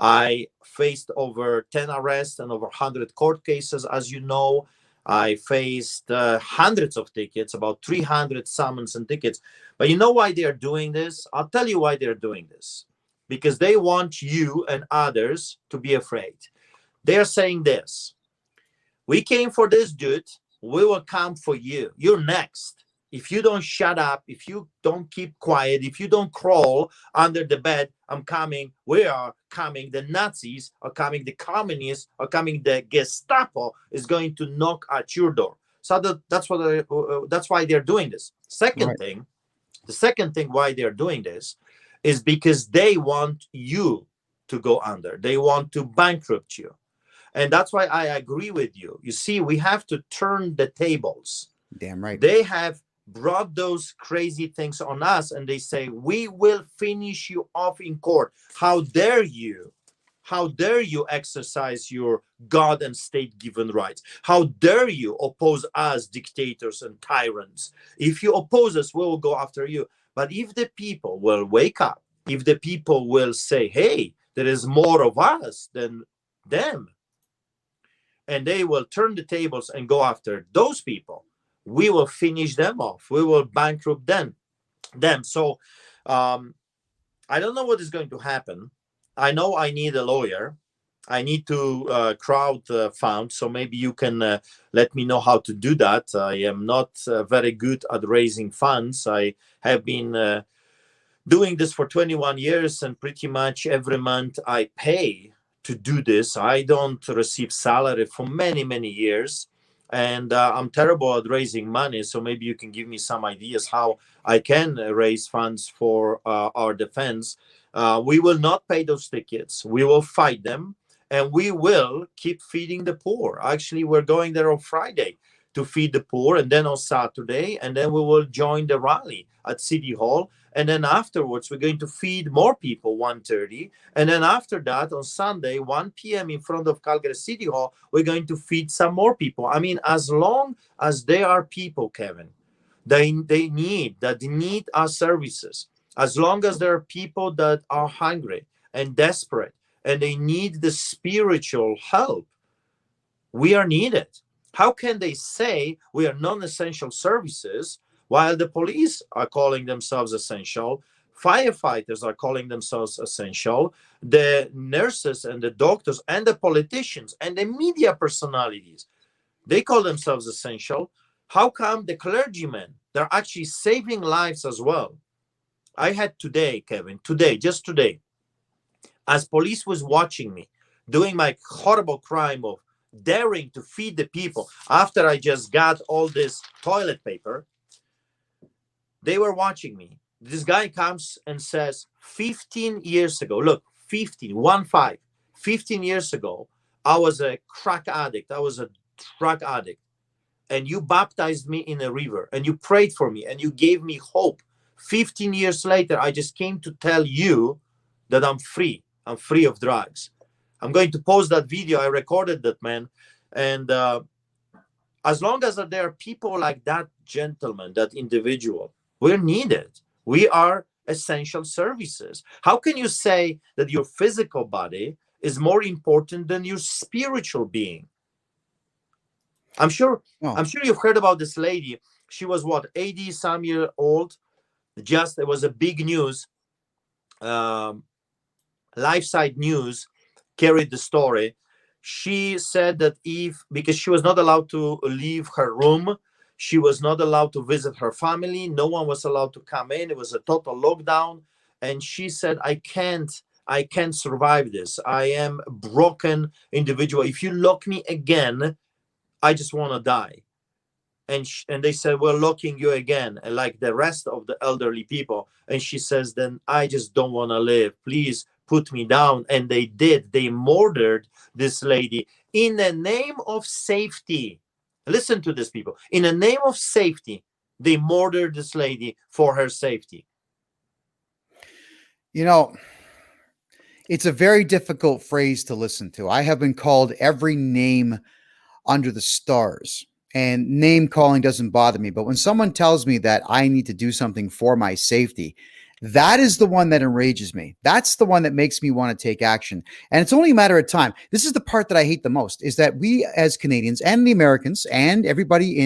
I faced over 10 arrests and over 100 court cases, as you know. I faced hundreds of tickets, about 300 summons and tickets. But you know why they're doing this? I'll tell you why they're doing this. Because they want you and others to be afraid. They're saying this: we came for this dude, we will come for you. You're next. If you don't shut up, if you don't keep quiet, if you don't crawl under the bed, I'm coming. We are coming. The Nazis are coming. The communists are coming. The Gestapo is going to knock at your door. So that's why they're doing this. The second thing why they're doing this is because they want you to go under. They want to bankrupt you. And that's why I agree with you. You see, we have to turn the tables. Damn right. They have brought those crazy things on us, and they say, we will finish you off in court. How dare you? How dare you exercise your God and state given rights? How dare you oppose us, dictators and tyrants? If you oppose us, we will go after you. But if the people will wake up, if the people will say, hey, there is more of us than them, and they will turn the tables and go after those people, we will finish them off. We will bankrupt them. So I don't know what is going to happen. I know I need a lawyer. I need to crowd fund. So maybe you can let me know how to do that. I am not very good at raising funds. I have been doing this for 21 years, and pretty much every month I pay to do this. I don't receive salary for many, many years. and I'm terrible at raising money. So maybe you can give me some ideas how I can raise funds for our defense. We will not pay those tickets. We will fight them, and we will keep feeding the poor. Actually, we're going there on Friday to feed the poor, and then on Saturday, and then we will join the rally at City Hall, and then afterwards we're going to feed more people 1:30, and then after that on Sunday 1 p.m. in front of Calgary City Hall we're going to feed some more people. I mean, as long as there are people, Kevin, they need our services, as long as there are people that are hungry and desperate and they need the spiritual help, we are needed. How can they say we are non-essential services while the police are calling themselves essential, firefighters are calling themselves essential, the nurses and the doctors and the politicians and the media personalities, they call themselves essential? How come the clergymen, they're actually saving lives as well? I had today, Kevin, just today, as police was watching me doing my horrible crime of daring to feed the people after I just got all this toilet paper, they were watching me. This guy comes and says, 15 years ago, look, 15 years ago, I was a crack addict. I was a drug addict. And you baptized me in a river and you prayed for me and you gave me hope. 15 years later, I just came to tell you that I'm free. I'm free of drugs. I'm going to post that video. I recorded that, man. And as long as there are people like that gentleman, that individual, we're needed. We are essential services. How can you say that your physical body is more important than your spiritual being? I'm sure you've heard about this lady. She was what, 80 some year old. Just there was a big news. LifeSide News carried the story. She said that because she was not allowed to leave her room, she was not allowed to visit her family, no one was allowed to come in, it was a total lockdown, and she said, I can't survive this. I am a broken individual. If you lock me again, I just want to die. And they said, we're locking you again, and like the rest of the elderly people. And she says, then I just don't want to live. Please put me down. And they did. They murdered this lady in the name of safety. Listen to this, people. In the name of safety, they murdered this lady for her safety. You know, it's a very difficult phrase to listen to. I have been called every name under the stars, and name calling doesn't bother me. But when someone tells me that I need to do something for my safety, that is the one that enrages me. That's the one that makes me want to take action. And it's only a matter of time. This is the part that I hate the most, is that we as Canadians and the Americans and everybody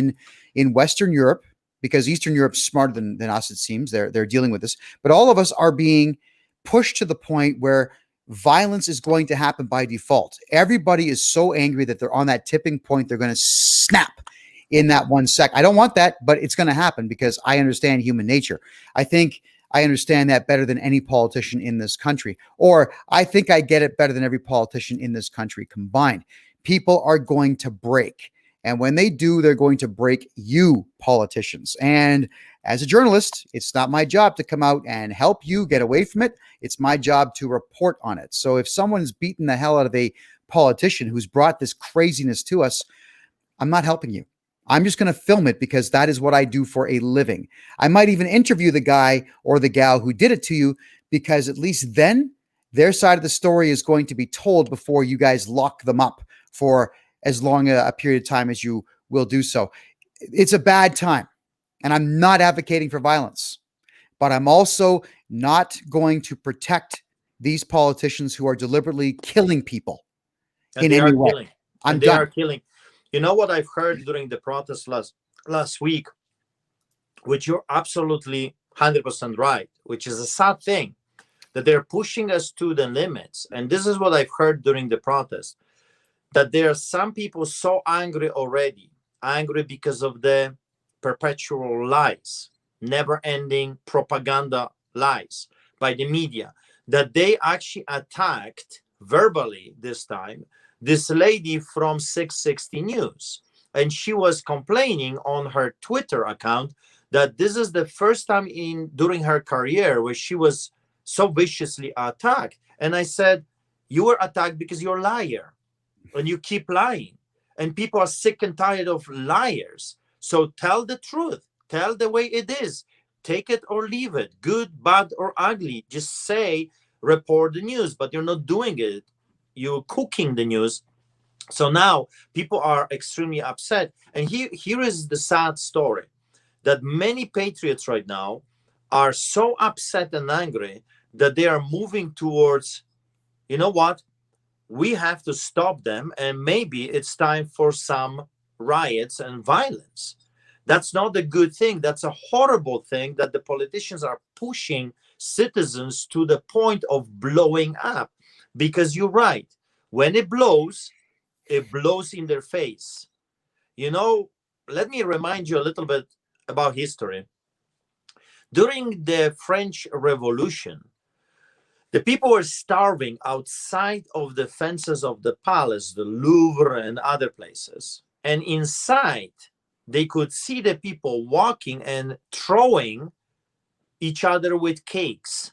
in Western Europe, because Eastern Europe's smarter than us, it seems, they're dealing with this, but all of us are being pushed to the point where violence is going to happen by default. Everybody is so angry that they're on that tipping point. They're going to snap in that 1 sec. I don't want that, but it's going to happen because I understand human nature. I think I understand that better than any politician in this country, or I think I get it better than every politician in this country combined. People are going to break. And when they do, they're going to break you, politicians. And as a journalist, it's not my job to come out and help you get away from it. It's my job to report on it. So if someone's beaten the hell out of a politician who's brought this craziness to us, I'm not helping you. I'm just going to film it because that is what I do for a living. I might even interview the guy or the gal who did it to you, because at least then their side of the story is going to be told before you guys lock them up for as long a period of time as you will do so. It's a bad time, and I'm not advocating for violence, but I'm also not going to protect these politicians who are deliberately killing people in any way. I'm done. They are killing. You know what I've heard during the protest last week, which you're absolutely 100% right, which is a sad thing, that they're pushing us to the limits. And this is what I've heard during the protest, that there are some people so angry already, angry because of the perpetual lies, never-ending propaganda lies by the media, that they actually attacked verbally this time this lady from 660 News. and she was complaining on her Twitter account that this is the first time in during her career where she was so viciously attacked. And I said, you were attacked because you're a liar and you keep lying, and people are sick and tired of liars. So tell the truth, tell the way it is, take it or leave it, good, bad, or ugly. Just say, report the news, but you're not doing it. You're cooking the news. So now people are extremely upset. And here is the sad story, that many patriots right now are so upset and angry that they are moving towards, you know what, we have to stop them, and maybe it's time for some riots and violence. That's not a good thing. That's a horrible thing that the politicians are pushing citizens to the point of blowing up. Because you're right, when it blows in their face. You know, let me remind you a little bit about history. During the French Revolution, the people were starving outside of the fences of the palace, the Louvre and other places. And inside, they could see the people walking and throwing each other with cakes.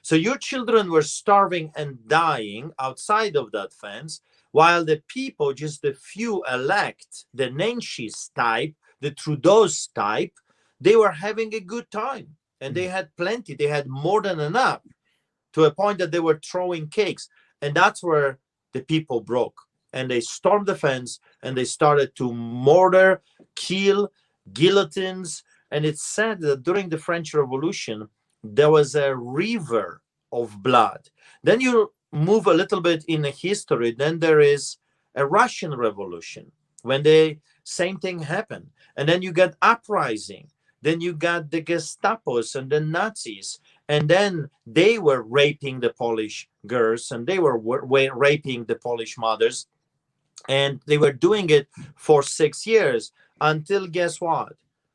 So your children were starving and dying outside of that fence, while the people, just the few elect, the Nenshis type, the Trudeau's type, they were having a good time. And they had plenty. They had more than enough, to a point that they were throwing cakes. And that's where the people broke. And they stormed the fence and they started to murder, kill, guillotines. And it's said that during the French Revolution, there was a river of blood. Then you move a little bit in the history, then there is a Russian Revolution, when the same thing happened. And then you got uprising. Then you got the Gestapos and the Nazis. And then they were raping the Polish girls, and they were raping the Polish mothers. And they were doing it for 6 years, until, guess what?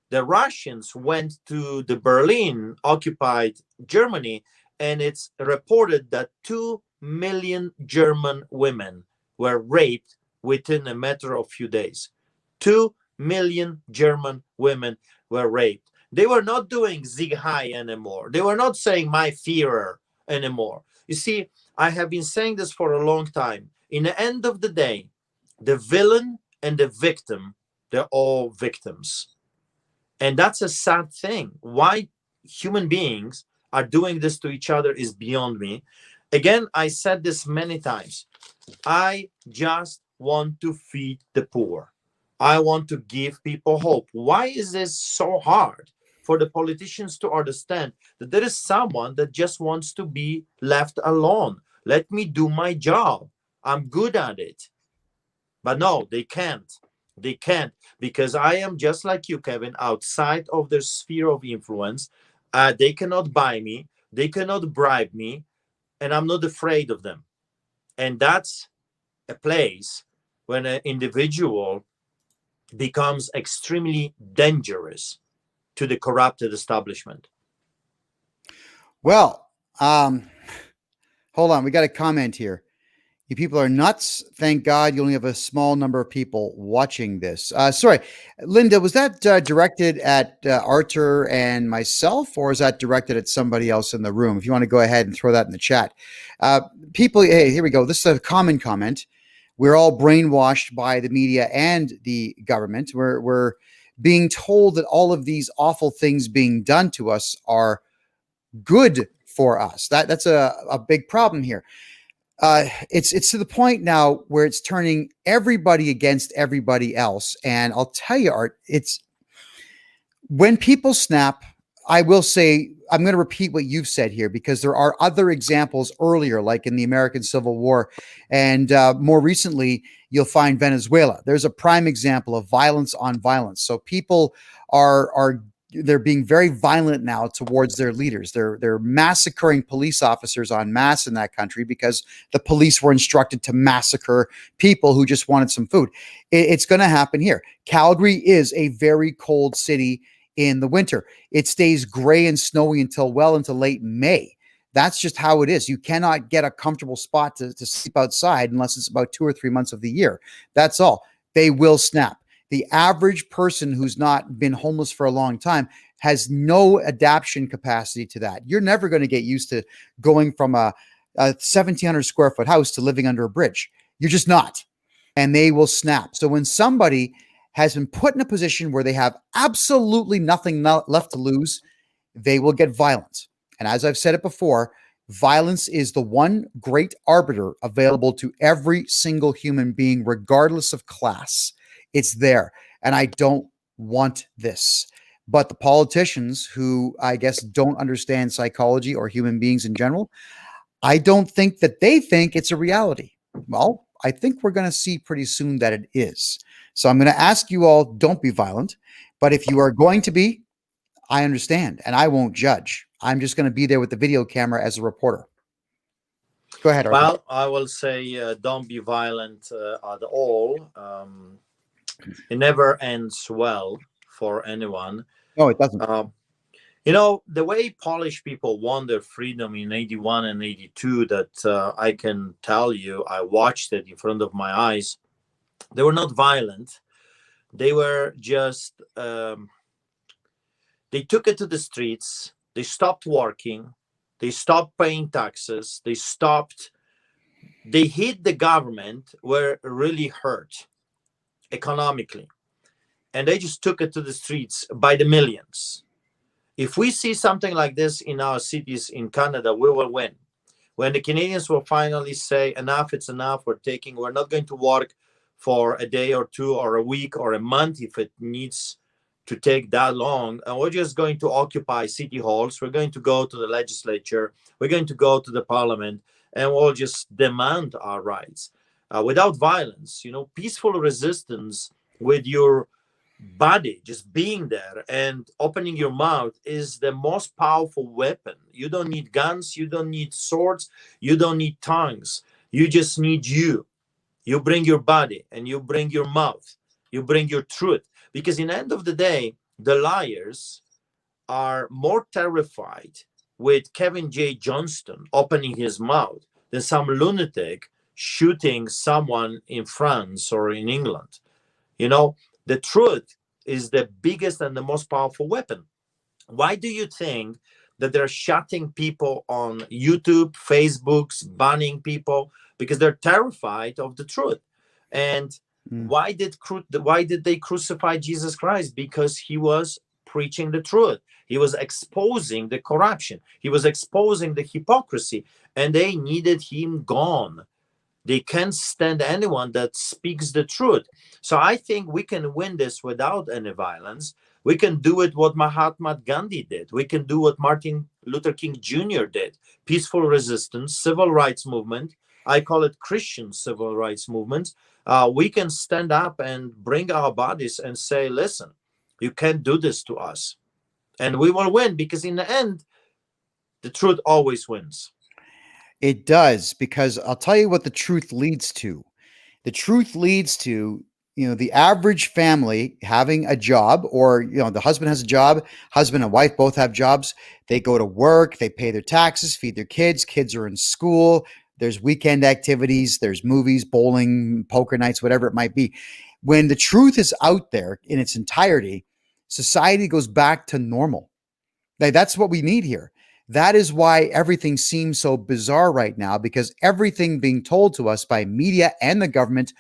The Russians went to the Berlin occupied Germany, and it's reported that 2 million German women were raped within a matter of few days. 2 million German women were raped. They were not doing Sieg Heil anymore. They were not saying my Führer anymore. You see, I have been saying this for a long time. In the end of the day, the villain and the victim, they're all victims. And that's a sad thing. Why human beings are doing this to each other is beyond me. Again, I said this many times. I just want to feed the poor. I want to give people hope. Why is this so hard for the politicians to understand that there is someone that just wants to be left alone? Let me do my job. I'm good at it. But no, they can't. They can't, because I am just like you, Kevin, outside of their sphere of influence. They cannot buy me. They cannot bribe me. And I'm not afraid of them. And that's a place when an individual becomes extremely dangerous to the corrupted establishment. Well, hold on. We got a comment here. You people are nuts. Thank God you only have a small number of people watching this. Sorry, Linda, was that directed at Artur and myself, or is that directed at somebody else in the room? If you want to go ahead and throw that in the chat. People, hey, here we go. This is a common comment. We're all brainwashed by the media and the government. We're being told that all of these awful things being done to us are good for us. That's a big problem here. It's to the point now where it's turning everybody against everybody else. And I'll tell you, Art, it's when people snap. I will say, I'm going to repeat what you've said here, because there are other examples earlier, like in the American Civil War. And more recently, you'll find Venezuela. There's a prime example of violence on violence. So people they're being very violent now towards their leaders. They're massacring police officers en masse in that country because the police were instructed to massacre people who just wanted some food. It's going to happen here. Calgary is a very cold city in the winter. It stays gray and snowy until well into late May. That's just how it is. You cannot get a comfortable spot to sleep outside unless it's about 2 or 3 months of the year. That's all. They will snap. The average person who's not been homeless for a long time has no adaptation capacity to that. You're never going to get used to going from a 1,700 square foot house to living under a bridge. You're just not. And they will snap. So when somebody has been put in a position where they have absolutely nothing left to lose, they will get violent. And as I've said it before, violence is the one great arbiter available to every single human being, regardless of class. It's there. And I don't want this. But the politicians who I guess don't understand psychology or human beings in general, I don't think that they think it's a reality. Well, I think we're going to see pretty soon that it is. So I'm going to ask you all, don't be violent. But if you are going to be, I understand, and I won't judge. I'm just going to be there with the video camera as a reporter. Go ahead, Arthur. Well, I will say don't be violent at all. It never ends well for anyone. No, it doesn't. You know, the way Polish people won their freedom in 81 and 82, that I can tell you, I watched it in front of my eyes. They were not violent. They were just, they took it to the streets. They stopped working. They stopped paying taxes. They hit the government where it really hurt economically. And they just took it to the streets by the millions. If we see something like this in our cities in Canada, we will win. When the Canadians will finally say, enough, it's enough, we're not going to work for a day or two or a week or a month if it needs to take that long. And we're just going to occupy city halls. We're going to go to the legislature. We're going to go to the parliament, and we'll just demand our rights without violence. You know, peaceful resistance with your body just being there and opening your mouth is the most powerful weapon. You don't need guns, you don't need swords, you don't need tongues. You just need you bring your body and you bring your mouth, you bring your truth, because in the end of the day, the liars are more terrified with Kevin J. Johnston opening his mouth than some lunatic shooting someone in France or in England. You know, the truth is the biggest and the most powerful weapon. Why do you think that they're shutting people on YouTube, Facebooks, banning people? Because they're terrified of the truth. And why did they crucify Jesus Christ? Because he was preaching the truth. He was exposing the corruption. He was exposing the hypocrisy, and they needed him gone. They can't stand anyone that speaks the truth. So I think we can win this without any violence. We can do it what Mahatma Gandhi did. We can do what Martin Luther King Jr. did. Peaceful resistance, civil rights movement. I call it Christian civil rights movement. We can stand up and bring our bodies and say, listen, you can't do this to us. And we will win, because in the end, the truth always wins. It does, because I'll tell you what the truth leads to. The truth leads to, the average family having a job, or, the husband has a job, husband and wife both have jobs. They go to work, they pay their taxes, feed their kids. Kids are in school. There's weekend activities, there's movies, bowling, poker nights, whatever it might be. When the truth is out there in its entirety, society goes back to normal. That's what we need here. That is why everything seems so bizarre right now, because everything being told to us by media and the government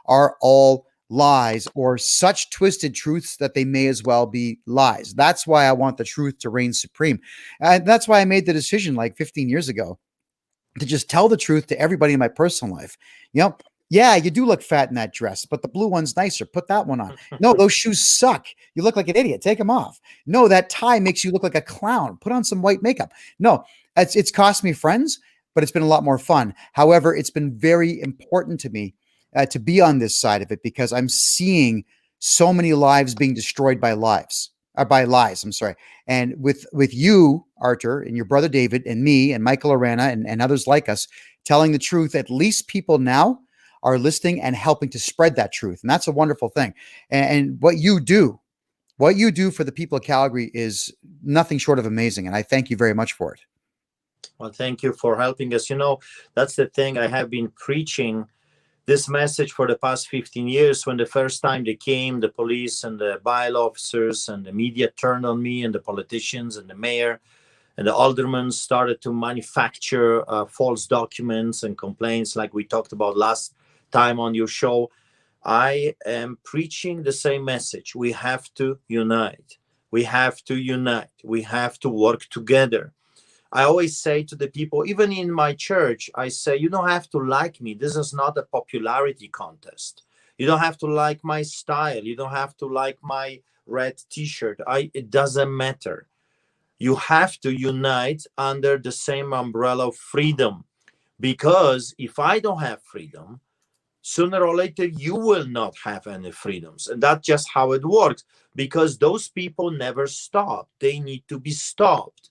are all lies, or such twisted truths that they may as well be lies. That's why I want the truth to reign supreme. And that's why I made the decision like 15 years ago to just tell the truth to everybody in my personal life. Yeah, you do look fat in that dress, but the blue one's nicer. Put that one on. No, those shoes suck. You look like an idiot. Take them off. No, that tie makes you look like a clown. Put on some white makeup. No, it's cost me friends, but it's been a lot more fun. However, it's been very important to me to be on this side of it, because I'm seeing so many lives being destroyed by lies. I'm sorry. And with you, Arthur, and your brother David, and me, and Michael Arana, and others like us, telling the truth, at least people now are listening and helping to spread that truth. And that's a wonderful thing. And what you do for the people of Calgary is nothing short of amazing. And I thank you very much for it. Well, thank you for helping us. That's the thing I have been preaching this message for the past 15 years. When the first time they came, the police and the bylaw officers and the media turned on me, and the politicians and the mayor and the aldermen started to manufacture false documents and complaints like we talked about last time on your show. I am preaching the same message. We have to unite. We have to unite. We have to work together. I always say to the people, even in my church, I say, you don't have to like me. This is not a popularity contest. You don't have to like my style. You don't have to like my red t-shirt. It doesn't matter. You have to unite under the same umbrella of freedom. Because if I don't have freedom, sooner or later, you will not have any freedoms. And that's just how it works. Because those people never stop. They need to be stopped.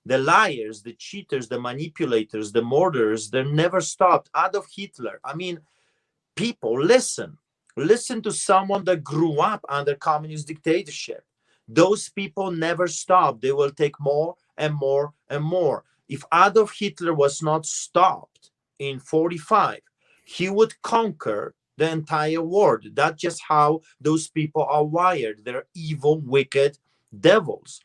The liars, the cheaters, the manipulators, the murderers, they're never stopped. Adolf Hitler. I mean, people, listen. Listen to someone that grew up under communist dictatorship. Those people never stop. They will take more and more and more. If Adolf Hitler was not stopped in 1945, he would conquer the entire world. That's just how those people are wired. They're evil, wicked devils.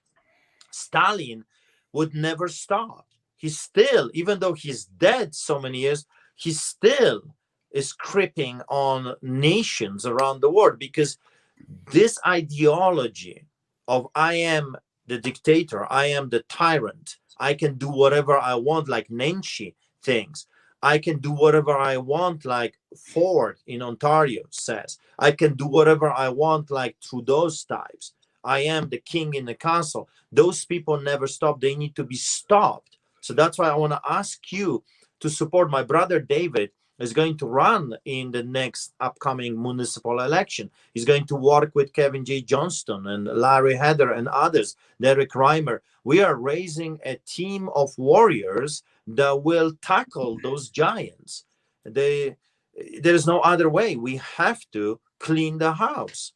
Stalin would never stop. He still, even though he's dead so many years, he still is creeping on nations around the world, because this ideology of I am the dictator, I am the tyrant, I can do whatever I want, like Nancy thinks. I can do whatever I want, like Ford in Ontario says. I can do whatever I want, like Trudeau's types. I am the king in the castle. Those people never stop. They need to be stopped. So that's why I want to ask you to support my brother David. Is going to run in the next upcoming municipal election. He's going to work with Kevin J. Johnston and Larry Heather and others, Derek Reimer. We are raising a team of warriors that will tackle those giants. There's no other way. We have to clean the house.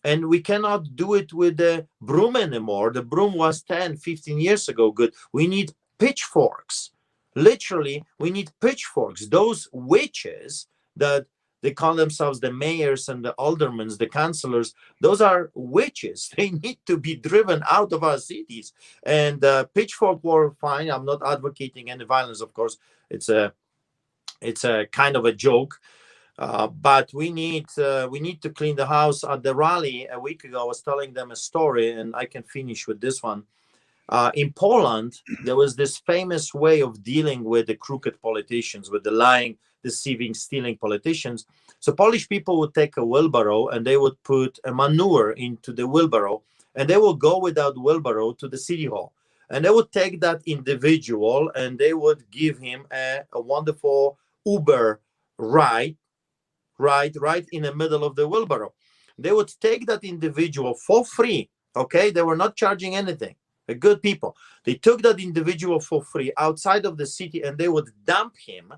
And we cannot do it with the broom anymore. The broom was 10, 15 years ago good. We need pitchforks. Literally, we need pitchforks. Those witches that they call themselves the mayors and the aldermen, the councillors, those are witches. They need to be driven out of our cities. And pitchfork were fine. I'm not advocating any violence, of course. It's a kind of a joke. But we need to clean the house. At the rally a week ago, I was telling them a story, and I can finish with this one. In Poland, there was this famous way of dealing with the crooked politicians, with the lying, deceiving, stealing politicians. So Polish people would take a wheelbarrow and they would put a manure into the wheelbarrow, and they would go without wheelbarrow to the city hall. And they would take that individual and they would give him a wonderful Uber ride right in the middle of the wheelbarrow. They would take that individual for free. Okay, they were not charging anything. Good people. They took that individual for free outside of the city, and they would dump him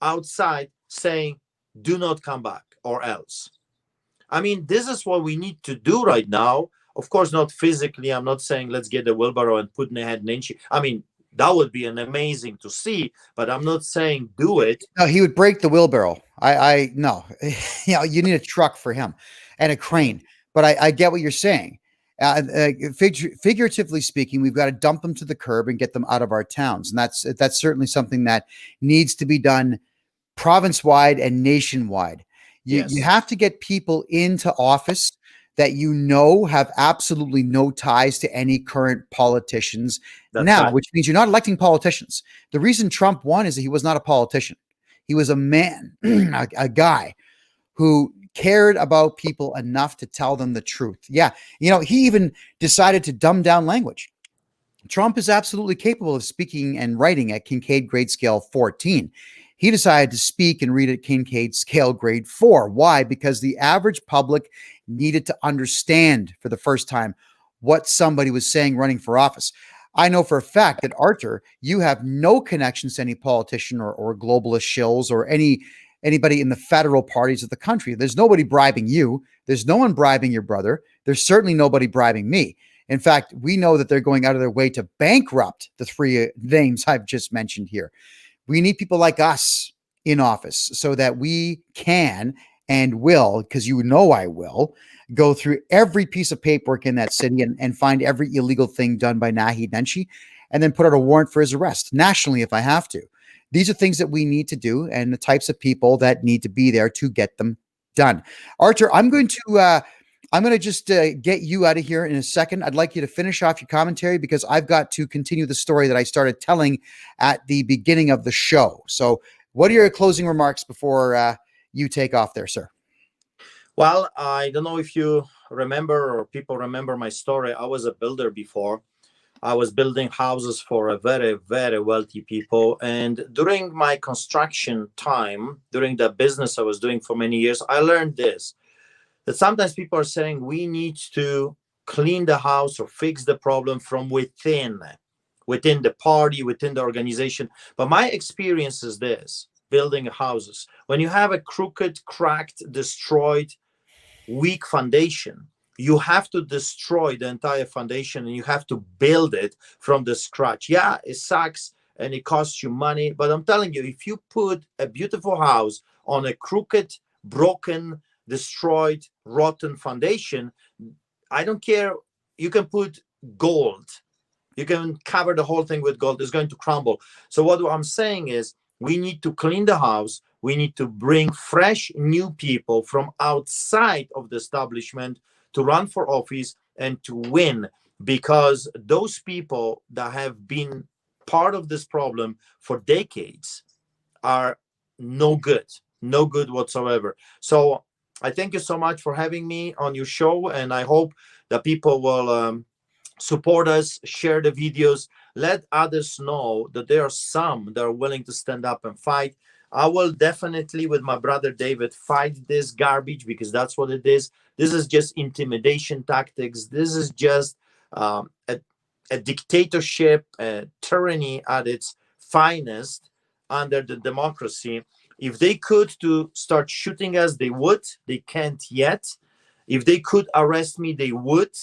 outside saying, do not come back or else. I mean, this is what we need to do right now. Of course, not physically. I'm not saying let's get the wheelbarrow and put in the head Nancy. I mean, that would be an amazing to see, but I'm not saying do it. No, he would break the wheelbarrow. No, you need a truck for him and a crane. But I get what you're saying. Figuratively speaking, we've got to dump them to the curb and get them out of our towns. And that's certainly something that needs to be done province-wide and nationwide. You have to get people into office that have absolutely no ties to any current politicians which means you're not electing politicians. The reason Trump won is that he was not a politician. He was a man, a guy who cared about people enough to tell them the truth. Yeah. He even decided to dumb down language. Trump is absolutely capable of speaking and writing at Kincaid grade scale 14. He decided to speak and read at Kincaid scale grade 4. Why? Because the average public needed to understand for the first time what somebody was saying running for office. I know for a fact that, Artur, you have no connections to any politician or globalist shills or anybody in the federal parties of the country. There's nobody bribing you. There's no one bribing your brother. There's certainly nobody bribing me. In fact, we know that they're going out of their way to bankrupt the three names I've just mentioned here. We need people like us in office so that we can and will, because you know I will, go through every piece of paperwork in that city and find every illegal thing done by Naheed Nenshi and then put out a warrant for his arrest nationally if I have to. These are things that we need to do and the types of people that need to be there to get them done. Archer, I'm going to just get you out of here in a second. I'd like you to finish off your commentary because I've got to continue the story that I started telling at the beginning of the show. So what are your closing remarks before you take off there, sir? Well, I don't know if you remember or people remember my story. I was a builder before. I was building houses for a very, very wealthy people. And during my construction time, during the business I was doing for many years, I learned this, that sometimes people are saying we need to clean the house or fix the problem from within the party, within the organization. But my experience is this, building houses, when you have a crooked, cracked, destroyed, weak foundation, you have to destroy the entire foundation and you have to build it from the scratch. Yeah, it sucks and it costs you money, but I'm telling you, if you put a beautiful house on a crooked, broken, destroyed, rotten foundation, I don't care, you can put gold, you can cover the whole thing with gold, it's going to crumble. So what I'm saying is we need to clean the house. We need to bring fresh new people from outside of the establishment to run for office and to win, because those people that have been part of this problem for decades are no good whatsoever. So I thank you so much for having me on your show, and I hope that people will support us, share the videos, let others know that there are some that are willing to stand up and fight. I will definitely, with my brother David, fight this garbage, because that's what it is. This is just intimidation tactics. This is just a dictatorship, a tyranny at its finest under the democracy. If they could to start shooting us, they would. They can't yet. If they could arrest me, they would,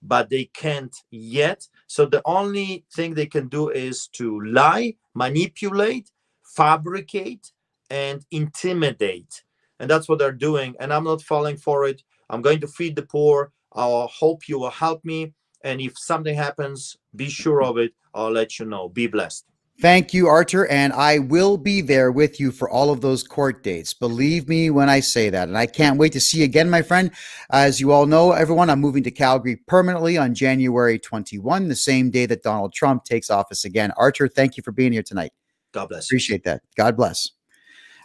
but they can't yet. So the only thing they can do is to lie, manipulate, fabricate, and intimidate. And that's what they're doing. And I'm not falling for it. I'm going to feed the poor. I hope you will help me. And if something happens, be sure of it. I'll let you know. Be blessed. Thank you, Archer, and I will be there with you for all of those court dates. Believe me when I say that. And I can't wait to see you again, my friend. As you all know, everyone, I'm moving to Calgary permanently on January 21, the same day that Donald Trump takes office again. Archer, thank you for being here tonight. God bless. Appreciate that. God bless.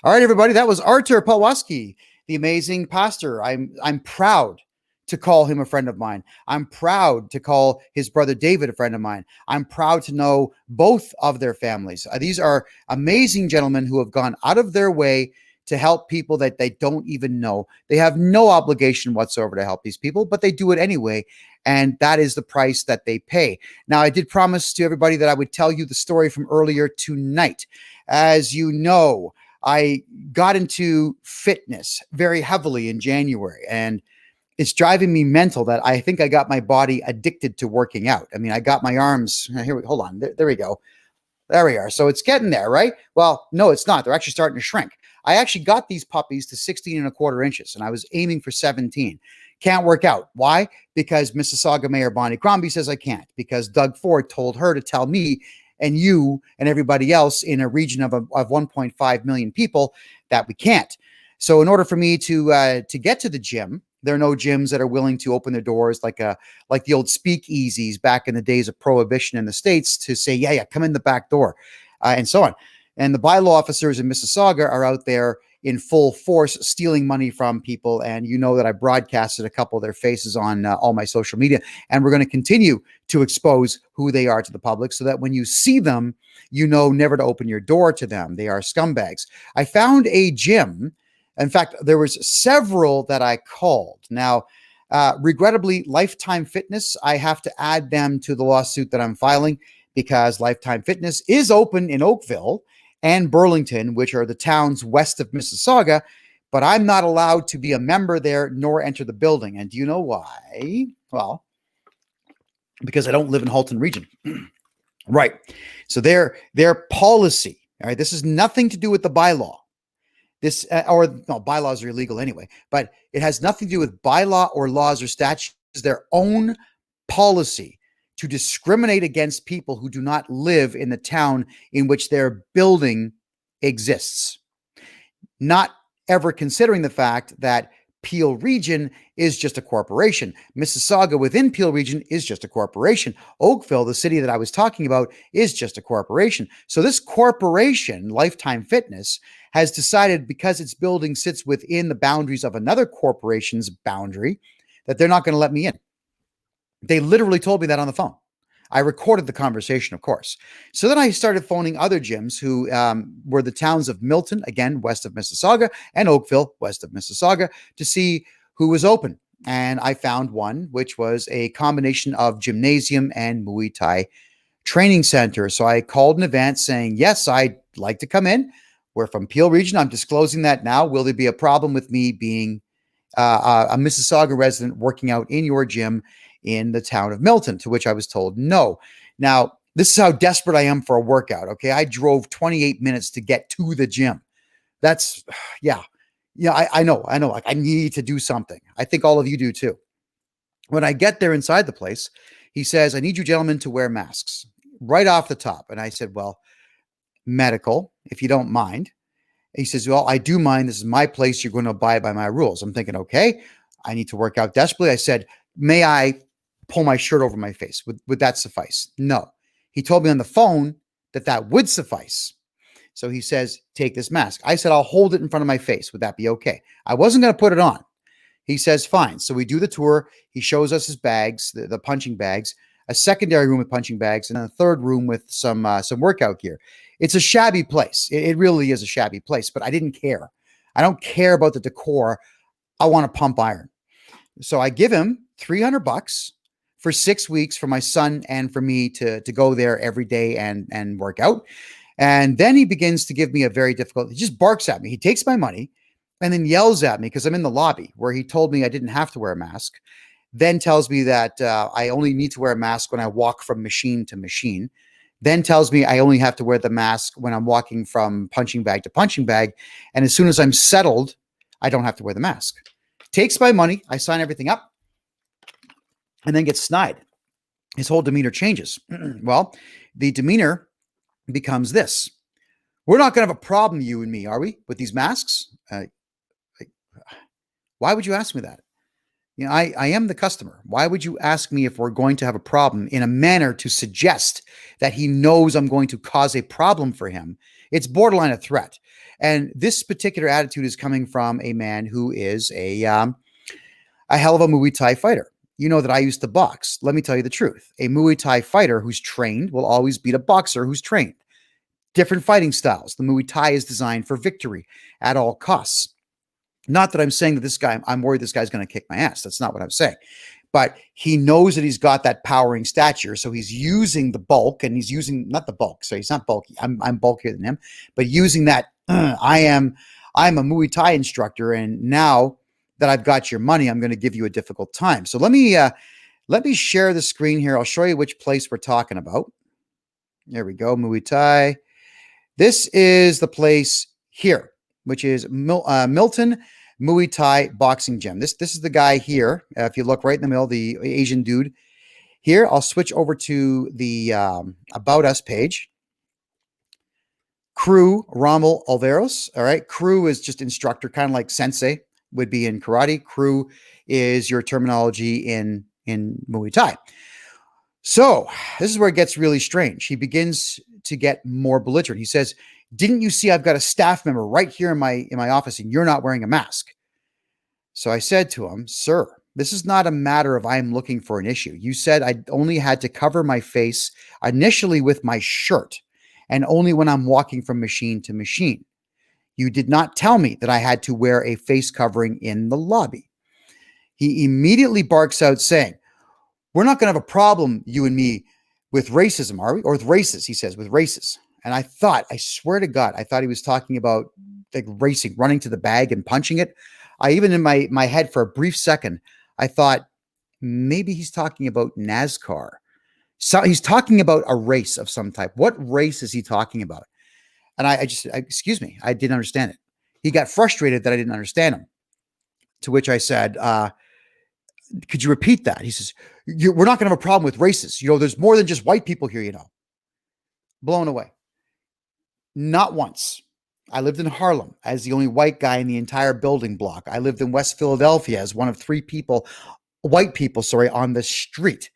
All right, everybody, that was Archer Pawlowski, the amazing pastor. I'm proud to call him a friend of mine. I'm proud to call his brother David a friend of mine. I'm proud to know both of their families. These are amazing gentlemen who have gone out of their way to help people that they don't even know. They have no obligation whatsoever to help these people, but they do it anyway. And that is the price that they pay. Now, I did promise to everybody that I would tell you the story from earlier tonight. As you know, I got into fitness very heavily in January, and it's driving me mental that I think I got my body addicted to working out. I mean, I got my arms here. Hold on. There we go. There we are. So it's getting there, right? Well, no, it's not. They're actually starting to shrink. I actually got these puppies to 16.25 inches, and I was aiming for 17. Can't work out. Why? Because Mississauga Mayor Bonnie Crombie says I can't, because Doug Ford told her to tell me and you and everybody else in a region of 1.5 million people that we can't. So in order for me to get to the gym, there are no gyms that are willing to open their doors like the old speakeasies back in the days of prohibition in the States to say, yeah, come in the back door, and so on. And the bylaw officers in Mississauga are out there in full force stealing money from people. And you know that I broadcasted a couple of their faces on all my social media. And we're going to continue to expose who they are to the public so that when you see them, you know never to open your door to them. They are scumbags. I found a gym. In fact, there was several that I called. Now, regrettably, Lifetime Fitness, I have to add them to the lawsuit that I'm filing because Lifetime Fitness is open in Oakville and Burlington, which are the towns west of Mississauga, but I'm not allowed to be a member there nor enter the building. And do you know why? Well, because I don't live in Halton Region. Right. So their policy, all right, this has nothing to do with the bylaw. This, or no, bylaws are illegal anyway, but it has nothing to do with bylaw or laws or statutes. It's their own policy to discriminate against people who do not live in the town in which their building exists. Not ever considering the fact that Peel Region is just a corporation. Mississauga within Peel Region is just a corporation. Oakville, the city that I was talking about, is just a corporation. So this corporation, Lifetime Fitness, has decided, because its building sits within the boundaries of another corporation's boundary, that they're not going to let me in. They literally told me that on the phone. I recorded the conversation, of course. So then I started phoning other gyms who were the towns of Milton, again, west of Mississauga, and Oakville, west of Mississauga, to see who was open. And I found one, which was a combination of gymnasium and Muay Thai training center. So I called in advance saying, yes, I'd like to come in. We're from Peel Region. I'm disclosing that now. Will there be a problem with me being a Mississauga resident working out in your gym in the town of Milton? To which I was told no. Now, this is how desperate I am for a workout. Okay. I drove 28 minutes to get to the gym. That's, yeah. Yeah, I know. Like, I need to do something. I think all of you do too. When I get there inside the place, he says, I need you gentlemen to wear masks right off the top. And I said, well, medical, if you don't mind. He says, well, I do mind. This is my place. You're going to abide by my rules. I'm thinking, okay, I need to work out desperately. I said, may I pull my shirt over my face? Would that suffice? No. He told me on the phone that that would suffice. So he says, take this mask. I said, I'll hold it in front of my face. Would that be okay? I wasn't going to put it on. He says, fine. So we do the tour. He shows us his bags, the punching bags, a secondary room with punching bags, and a third room with some workout gear. It's a shabby place. It really is a shabby place, but I didn't care. I don't care about the decor. I want to pump iron. So I give him $300 for 6 weeks for my son and for me to go there every day and work out. And then he begins to give me a very difficult, he just barks at me. He takes my money and then yells at me because I'm in the lobby where he told me I didn't have to wear a mask. Then tells me that I only need to wear a mask when I walk from machine to machine. Then tells me I only have to wear the mask when I'm walking from punching bag to punching bag. And as soon as I'm settled, I don't have to wear the mask. Takes my money. I sign everything up and then gets snide. His whole demeanor changes. Well, the demeanor becomes this. We're not going to have a problem, you and me, are we, with these masks? Why would you ask me that? You know, I am the customer. Why would you ask me if we're going to have a problem in a manner to suggest that he knows I'm going to cause a problem for him? It's borderline a threat. And this particular attitude is coming from a man who is a hell of a Muay Thai fighter. You know that I used to box. Let me tell you the truth. A Muay Thai fighter who's trained will always beat a boxer who's trained. Different fighting styles. The Muay Thai is designed for victory at all costs. Not that I'm saying that this guy, I'm worried this guy's going to kick my ass. That's not what I'm saying. But he knows that he's got that powering stature. So he's using the bulk, and he's using, not the bulk. So he's not bulky. I'm bulkier than him, but using that, I'm a Muay Thai instructor. And now that I've got your money, I'm going to give you a difficult time. So let me share the screen here. I'll show you which place we're talking about. There we go. Muay Thai. This is the place here, which is Milton Muay Thai Boxing Gym. This is the guy here. If you look right in the middle, the Asian dude here. I'll switch over to the About Us page. Crew Rommel Alveros. All right. Crew is just instructor, kind of like sensei would be in karate. Crew is your terminology in Muay Thai. So this is where it gets really strange. He begins to get more belligerent. He says, didn't you see I've got a staff member right here in my office and you're not wearing a mask? So I said to him, sir, this is not a matter of I'm looking for an issue. You said I only had to cover my face initially with my shirt and only when I'm walking from machine to machine. You did not tell me that I had to wear a face covering in the lobby. He immediately barks out saying, we're not going to have a problem, you and me, with racism, are we? Or with races, he says, with races. And I swear to God, I thought he was talking about like racing, running to the bag and punching it. I even in my head for a brief second, I thought maybe he's talking about NASCAR. So he's talking about a race of some type. What race is he talking about? And I excuse me, I didn't understand it. He got frustrated that I didn't understand him. To which I said, could you repeat that? He says, we're not going to have a problem with races. There's more than just white people here, Blown away. Not once. I lived in Harlem as the only white guy in the entire building block. I lived in West Philadelphia as one of three white people, on the street.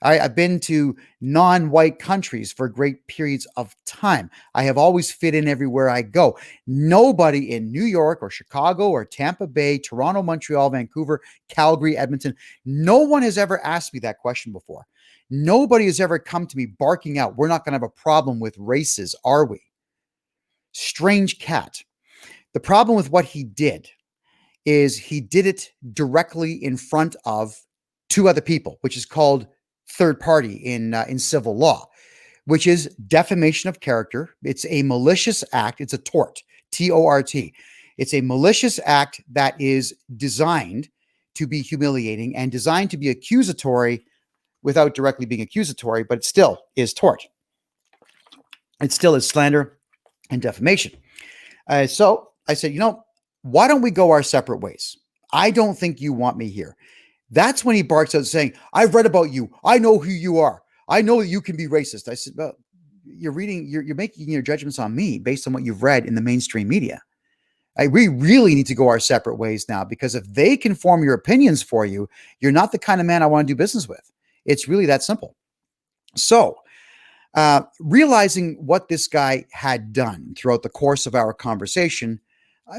I've been to non-white countries for great periods of time. I have always fit in everywhere I go. Nobody in New York or Chicago or Tampa Bay, Toronto, Montreal, Vancouver, Calgary, Edmonton, no one has ever asked me that question before. Nobody has ever come to me barking out, we're not going to have a problem with races, are we? Strange cat. The problem with what he did is he did it directly in front of two other people, which is called third party in civil law, which is defamation of character. It's a malicious act. It's a tort, T-O-R-T. It's a malicious act that is designed to be humiliating and designed to be accusatory without directly being accusatory, but it still is tort. It still is slander and defamation. So I said, why don't we go our separate ways? I don't think you want me here. That's when he barks out saying, I've read about you. I know who you are. I know that you can be racist. I said, well, you're making your judgments on me based on what you've read in the mainstream media. We really need to go our separate ways now, because if they can form your opinions for you, you're not the kind of man I want to do business with. It's really that simple. So, realizing what this guy had done throughout the course of our conversation,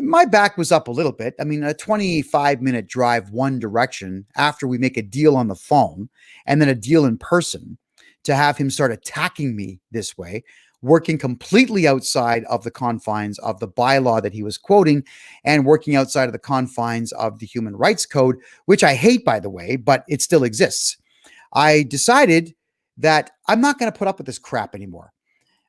my back was up a little bit. I mean, a 25-minute drive one direction after we make a deal on the phone and then a deal in person, to have him start attacking me this way, working completely outside of the confines of the bylaw that he was quoting and working outside of the confines of the Human Rights Code, which I hate, by the way, but it still exists. I decided that I'm not going to put up with this crap anymore.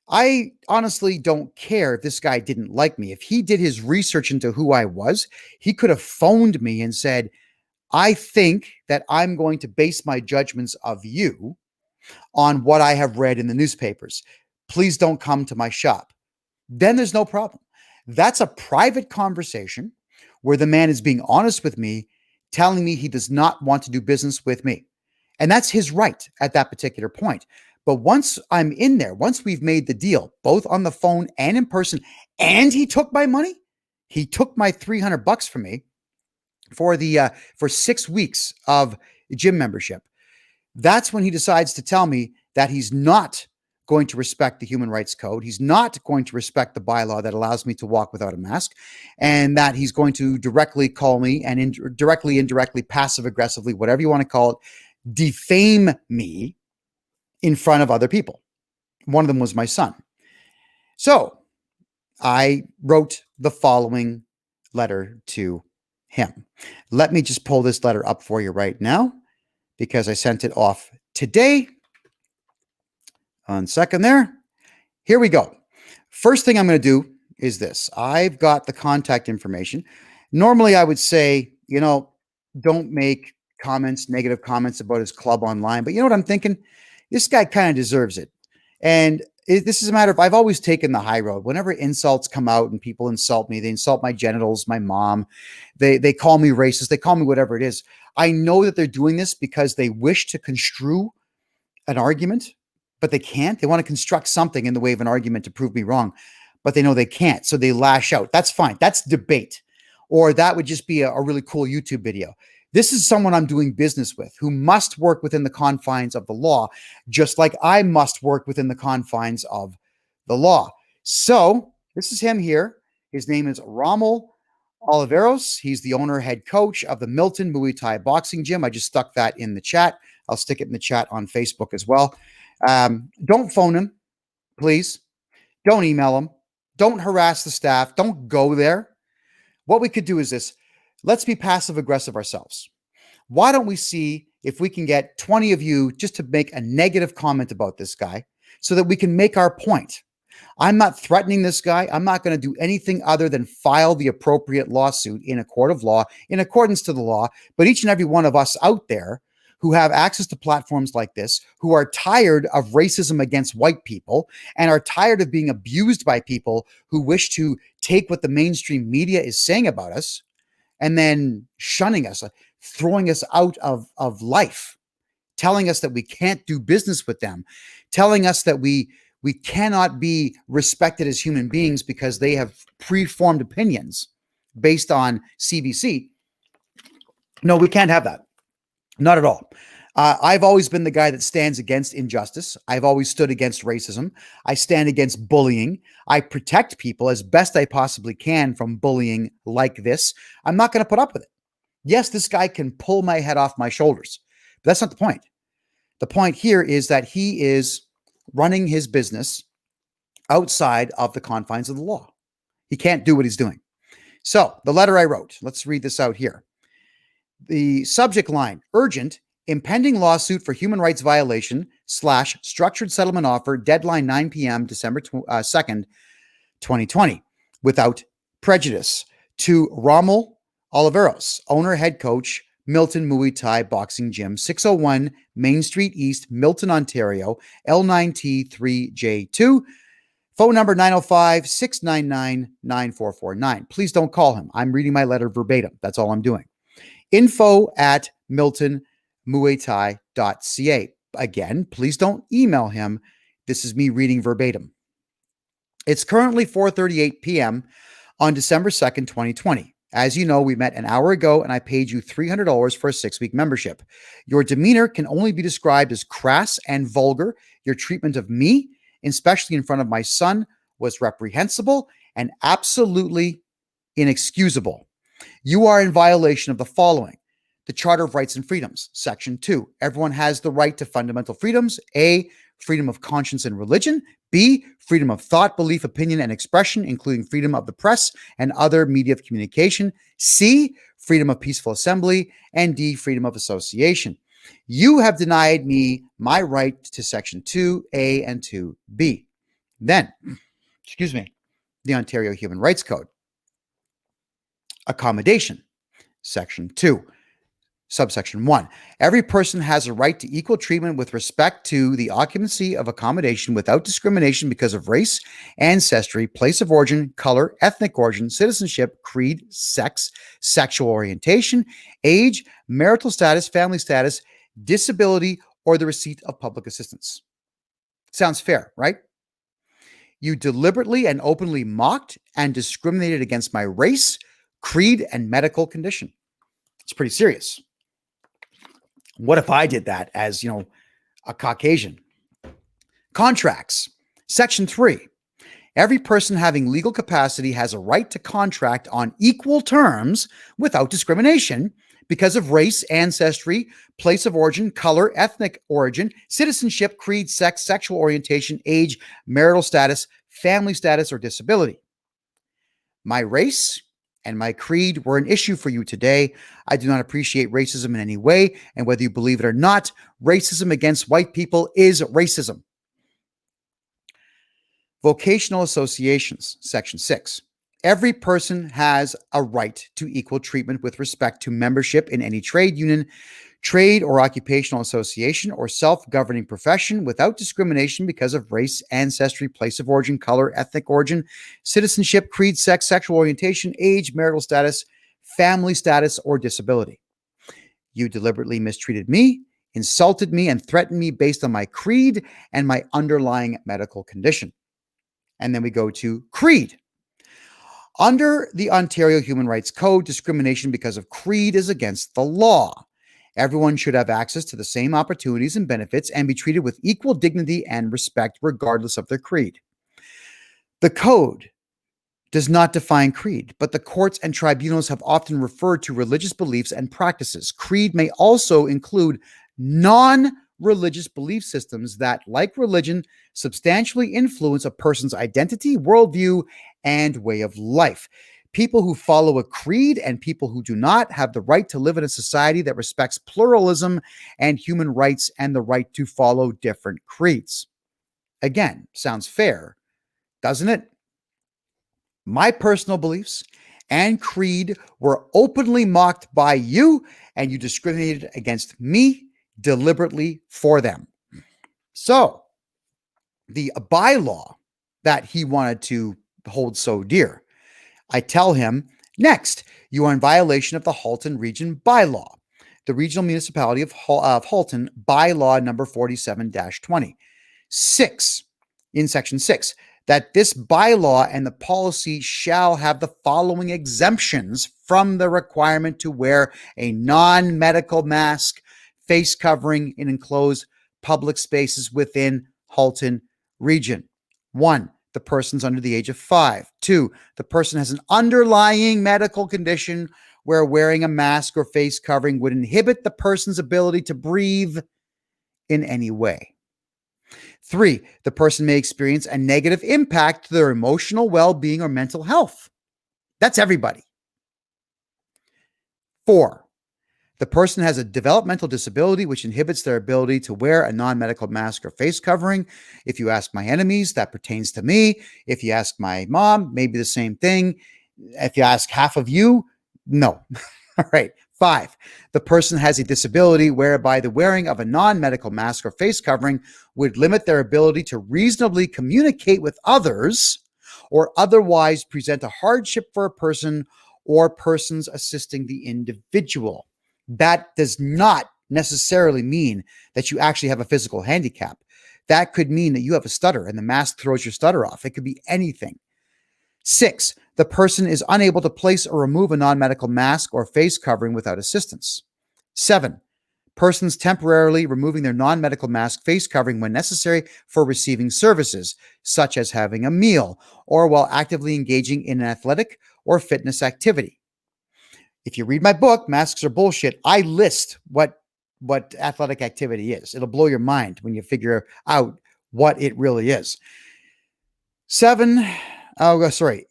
I honestly don't care if this guy didn't like me. If he did his research into who I was, he could have phoned me and said, I think that I'm going to base my judgments of you on what I have read in the newspapers. Please don't come to my shop. Then there's no problem. That's a private conversation where the man is being honest with me, telling me he does not want to do business with me. And that's his right at that particular point. But once I'm in there, once we've made the deal, both on the phone and in person, and he took my money, he took my $300 from me for 6 weeks of gym membership. That's when he decides to tell me that he's not going to respect the Human Rights Code. He's not going to respect the bylaw that allows me to walk without a mask, and that he's going to directly call me and indirectly, passive aggressively, whatever you want to call it, defame me in front of other people. One of them was my son. So I wrote the following letter to him. Let me just pull this letter up for you right now, because I sent it off today. 1 second there. Here we go. First thing I'm going to do is this. I've got the contact information. Normally I would say, don't make negative comments about his club online. But you know what I'm thinking? This guy kind of deserves it. And this is a matter of, I've always taken the high road. Whenever insults come out and people insult me, they insult my genitals, my mom, they call me racist, they call me whatever it is. I know that they're doing this because they wish to construe an argument, but they can't. They want to construct something in the way of an argument to prove me wrong, but they know they can't. So they lash out. That's fine. That's debate. Or that would just be a really cool YouTube video. This is someone I'm doing business with who must work within the confines of the law, just like I must work within the confines of the law. So this is him here. His name is Rommel Oliveros. He's the owner, head coach of the Milton Muay Thai Boxing Gym. I just stuck that in the chat. I'll stick it in the chat on Facebook as well. Don't phone him, please. Don't email him. Don't harass the staff. Don't go there. What we could do is this. Let's be passive aggressive ourselves. Why don't we see if we can get 20 of you just to make a negative comment about this guy so that we can make our point? I'm not threatening this guy. I'm not going to do anything other than file the appropriate lawsuit in a court of law in accordance to the law. But each and every one of us out there who have access to platforms like this, who are tired of racism against white people and are tired of being abused by people who wish to take what the mainstream media is saying about us and then shunning us, throwing us out of life, telling us that we can't do business with them, telling us that we cannot be respected as human beings because they have preformed opinions based on CBC. No, we can't have that. Not at all. I've always been the guy that stands against injustice. I've always stood against racism. I stand against bullying. I protect people as best I possibly can from bullying like this. I'm not going to put up with it. Yes, this guy can pull my head off my shoulders, but that's not the point. The point here is that he is running his business outside of the confines of the law. He can't do what he's doing. So the letter I wrote, let's read this out here. The subject line, urgent, impending lawsuit for human rights violation / structured settlement offer, deadline 9 p.m. December 2nd, 2020, without prejudice, to Rommel Oliveros, owner, head coach, Milton Muay Thai Boxing Gym, 601 Main Street East, Milton, Ontario, L9T3J2, phone number 905-699-9449. Please don't call him. I'm reading my letter verbatim. That's all I'm doing. info@miltonmuaythai.ca. Again, please don't email him. This is me reading verbatim. It's currently 4:38 p.m. on December 2nd, 2020. As you know, we met an hour ago and I paid you $300 for a 6-week membership. Your demeanor can only be described as crass and vulgar. Your treatment of me, especially in front of my son, was reprehensible and absolutely inexcusable. You are in violation of the following: the Charter of Rights and Freedoms, Section 2. Everyone has the right to fundamental freedoms. A, freedom of conscience and religion. B, freedom of thought, belief, opinion, and expression, including freedom of the press and other media of communication. C, freedom of peaceful assembly. And D, freedom of association. You have denied me my right to Section 2A and 2B. Then, the Ontario Human Rights Code. Accommodation, Section 2. Subsection 1. Every person has a right to equal treatment with respect to the occupancy of accommodation without discrimination because of race, ancestry, place of origin, color, ethnic origin, citizenship, creed, sex, sexual orientation, age, marital status, family status, disability, or the receipt of public assistance. Sounds fair, right? You deliberately and openly mocked and discriminated against my race, creed, and medical condition. It's pretty serious. What if I did that as, a Caucasian? Contracts. Section 3. Every person having legal capacity has a right to contract on equal terms without discrimination because of race, ancestry, place of origin, color, ethnic origin, citizenship, creed, sex, sexual orientation, age, marital status, family status, or disability. My race and my creed were an issue for you today. I do not appreciate racism in any way, and whether you believe it or not, racism against white people is racism. Vocational associations, Section 6. Every person has a right to equal treatment with respect to membership in any trade union, trade or occupational association, or self-governing profession without discrimination because of race, ancestry, place of origin, color, ethnic origin, citizenship, creed, sex, sexual orientation, age, marital status, family status, or disability. You deliberately mistreated me, insulted me, and threatened me based on my creed and my underlying medical condition. And then we go to creed. Under the Ontario Human Rights Code, discrimination because of creed is against the law. Everyone should have access to the same opportunities and benefits and be treated with equal dignity and respect regardless of their creed. The code does not define creed, but the courts and tribunals have often referred to religious beliefs and practices. Creed may also include non-religious belief systems that, like religion, substantially influence a person's identity, worldview, and way of life. People who follow a creed and people who do not have the right to live in a society that respects pluralism and human rights and the right to follow different creeds. Again, sounds fair, doesn't it? My personal beliefs and creed were openly mocked by you, and you discriminated against me deliberately for them. So the bylaw that he wanted to hold so dear, I tell him, next, you are in violation of the Halton Region bylaw, the Regional Municipality of Halton bylaw number 47-20. 6, in section 6, that this bylaw and the policy shall have the following exemptions from the requirement to wear a non-medical mask, face covering in enclosed public spaces within Halton Region. 1, the person's under the age of 5. 2, the person has an underlying medical condition where wearing a mask or face covering would inhibit the person's ability to breathe in any way. 3, the person may experience a negative impact to their emotional well-being or mental health. That's everybody. 4, the person has a developmental disability which inhibits their ability to wear a non-medical mask or face covering. If you ask my enemies, that pertains to me. If you ask my mom, maybe the same thing. If you ask half of you, no. All right. 5, the person has a disability whereby the wearing of a non-medical mask or face covering would limit their ability to reasonably communicate with others or otherwise present a hardship for a person or persons assisting the individual. That does not necessarily mean that you actually have a physical handicap. That could mean that you have a stutter and the mask throws your stutter off. It could be anything. 6, the person is unable to place or remove a non-medical mask or face covering without assistance. 7, persons temporarily removing their non-medical mask face covering when necessary for receiving services, such as having a meal or while actively engaging in an athletic or fitness activity. If you read my book, Masks Are Bullshit, I list what athletic activity is. It'll blow your mind when you figure out what it really is.